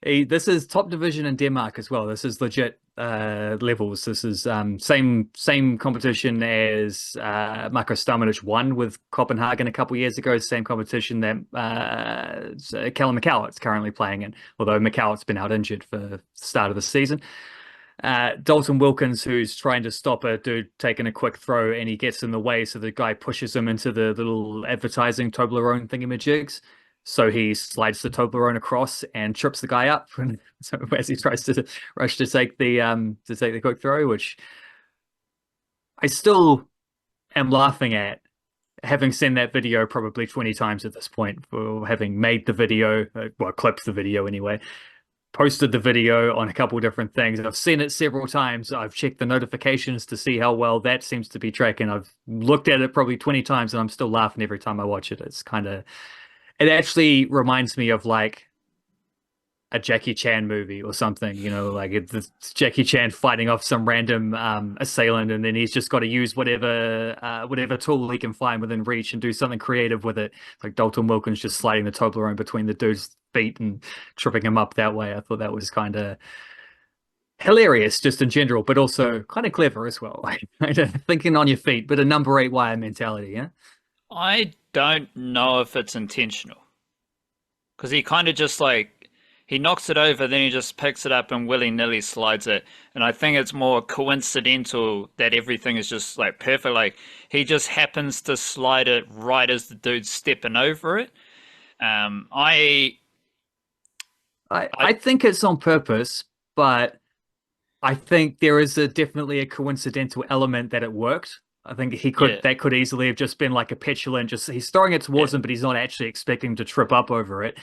this is top division in Denmark as well. This is legit levels. This is same competition as Marco Stamenic won with Copenhagen a couple of years ago. Same competition that Callum McCallum's currently playing in, although McCallum's been out injured for the start of the season. Dalton Wilkins, who's trying to stop a dude taking a quick throw, and he gets in the way, so the guy pushes him into the little advertising Toblerone thingamajigs. So he slides the Toblerone across and trips the guy up, and so as he tries to rush to take the quick throw, which I still am laughing at, having seen that video probably 20 times at this point, for having made the video, clipped the video anyway, posted the video on a couple of different things. I've seen it several times. I've checked the notifications to see how well that seems to be tracking. I've looked at it probably 20 times, and I'm still laughing every time I watch it. It actually reminds me of like a Jackie Chan movie or something, like it's Jackie Chan fighting off some random assailant, and then he's just got to use whatever tool he can find within reach and do something creative with it. Like Dalton Wilkins just sliding the Toblerone between the dude's feet and tripping him up that way. I thought that was kind of hilarious just in general, but also kind of clever as well. Like thinking on your feet, but a number 8 wire mentality, yeah? I don't know if it's intentional, because he kind of just he knocks it over, then he just picks it up and willy-nilly slides it. And I think it's more coincidental that everything is just perfect. Like he just happens to slide it right as the dude's stepping over it. I think it's on purpose, but I think there is definitely a coincidental element that it worked. I think that could easily have just been like a petulant, just he's throwing it towards him, but he's not actually expecting him to trip up over it.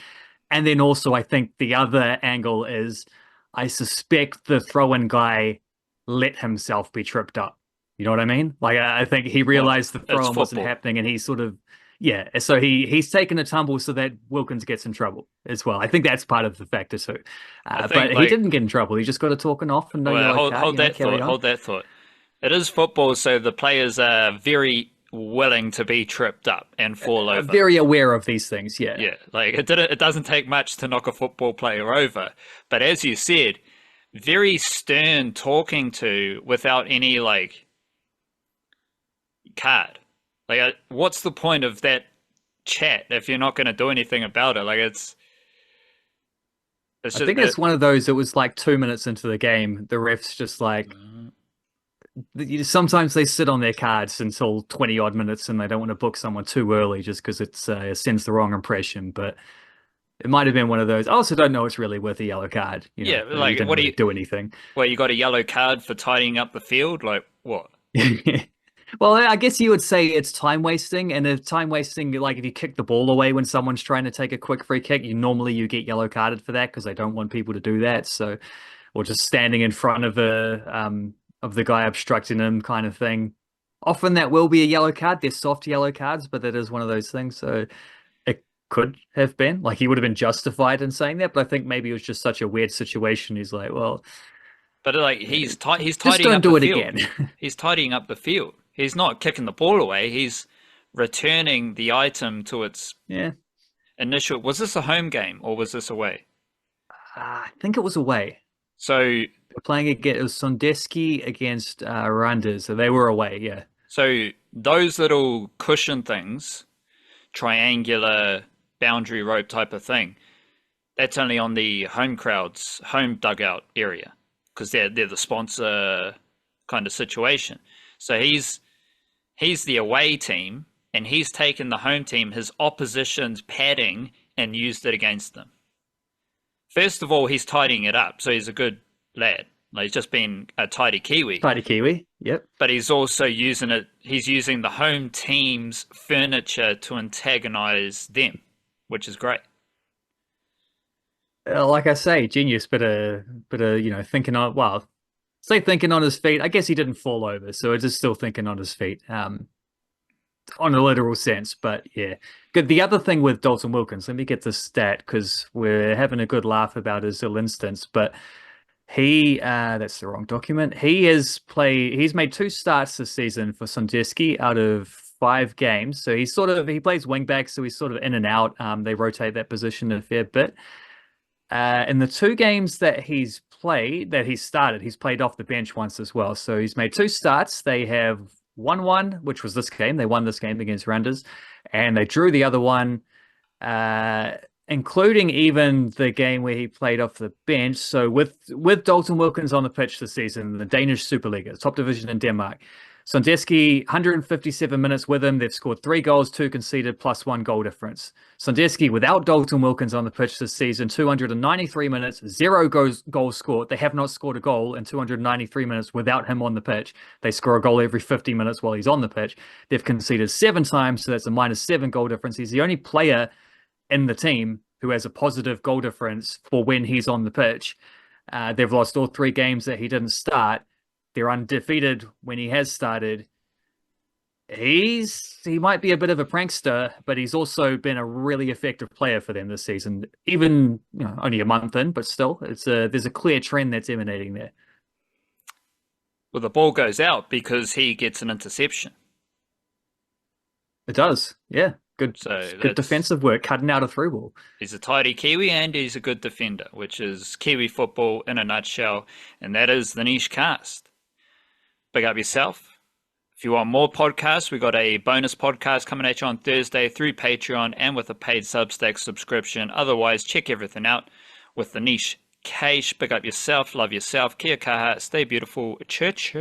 And then also I think the other angle is I suspect the throw-in guy let himself be tripped up. You know what I mean? Like I think he realized the throw-in wasn't happening, and he sort of so he's taken a tumble so that Wilkins gets in trouble as well. I think that's part of the factor too. But he didn't get in trouble. He just got it talking off and hold that thought. It is football, so the players are very willing to be tripped up and fall over. Very aware of these things, yeah. Yeah, it doesn't take much to knock a football player over. But as you said, very stern talking to without any like card. Like, what's the point of that chat if you're not going to do anything about it? Like, it's I just think it's one of those, it was like 2 minutes into the game. The refs just like, sometimes they sit on their cards until 20 odd minutes and they don't want to book someone too early just because it sends the wrong impression. But it might have been one of those. I also don't know it's really worth a yellow card. yeah. You Like, didn't what do really you? do anything. Well, you got a yellow card for tidying up the field. Like, what? Well, I guess you would say it's time wasting, and if time wasting, like if you kick the ball away when someone's trying to take a quick free kick, you get yellow carded for that because they don't want people to do that. So, or just standing in front of the guy obstructing him, kind of thing. Often that will be a yellow card. They're soft yellow cards, but that is one of those things. So it could have been like he would have been justified in saying that, but I think maybe it was just such a weird situation. He's like, well, But like, he's just tidying don't up the do it field. again. He's tidying up the field. He's not kicking the ball away. He's returning the item to its Yeah. initial. Was this a home game or was this away? I think it was away. So, They're playing again. It was Sondeski against Randers, so they were away. Yeah. so those little cushion things, triangular boundary rope type of thing, that's only on the home crowd's home dugout area because they're the sponsor kind of situation. So he's the away team and he's taken the home team, his opposition's padding, and used it against them. First of all, he's tidying it up, so he's a good lad. Like, he's just been a tidy Kiwi. Tidy Kiwi. Yep. But he's also using it. He's using the home team's furniture to antagonize them, which is great. Like I say, genius, but thinking on, well, say thinking on his feet. I guess he didn't fall over, so it's just still thinking on his feet. On a literal sense, but yeah. Good. The other thing with Dalton Wilkins, let me get the stat because we're having a good laugh about his ill instance, but that's the wrong document. He's made 2 starts this season for Sondeski out of 5 games. So he plays wingback, so he's sort of in and out. They rotate that position a fair bit. In the 2 games that he's started, he's played off the bench once as well. So he's made 2 starts. They have 1-1, which was this game. They won this game against Randers, and they drew the other one, including even the game where he played off the bench. So with Dalton Wilkins on the pitch this season, the Danish Superliga, top division in Denmark, Sondeski, 157 minutes with him. They've scored 3 goals, 2 conceded, plus 1 goal difference. Sondeski, without Dalton Wilkins on the pitch this season, 293 minutes, 0 goals scored. They have not scored a goal in 293 minutes without him on the pitch. They score a goal every 50 minutes while he's on the pitch. They've conceded 7 times, so that's a -7 goal difference. He's the only player in the team who has a positive goal difference for when he's on the pitch. They've lost all 3 games that he didn't start. They're undefeated when he has started. He might be a bit of a prankster, but he's also been a really effective player for them this season. Even only a month in, but still, there's a clear trend that's emanating there. Well, the ball goes out because he gets an interception. It does, yeah. Good defensive work, cutting out a through ball. He's a tidy Kiwi and he's a good defender, which is Kiwi football in a nutshell, and that is the Niche Cast. Big up yourself. If you want more podcasts, we got a bonus podcast coming at you on Thursday through Patreon and with a paid Substack subscription. Otherwise, check everything out with the Niche Cash. Big up yourself, love yourself, kia kaha, stay beautiful, church.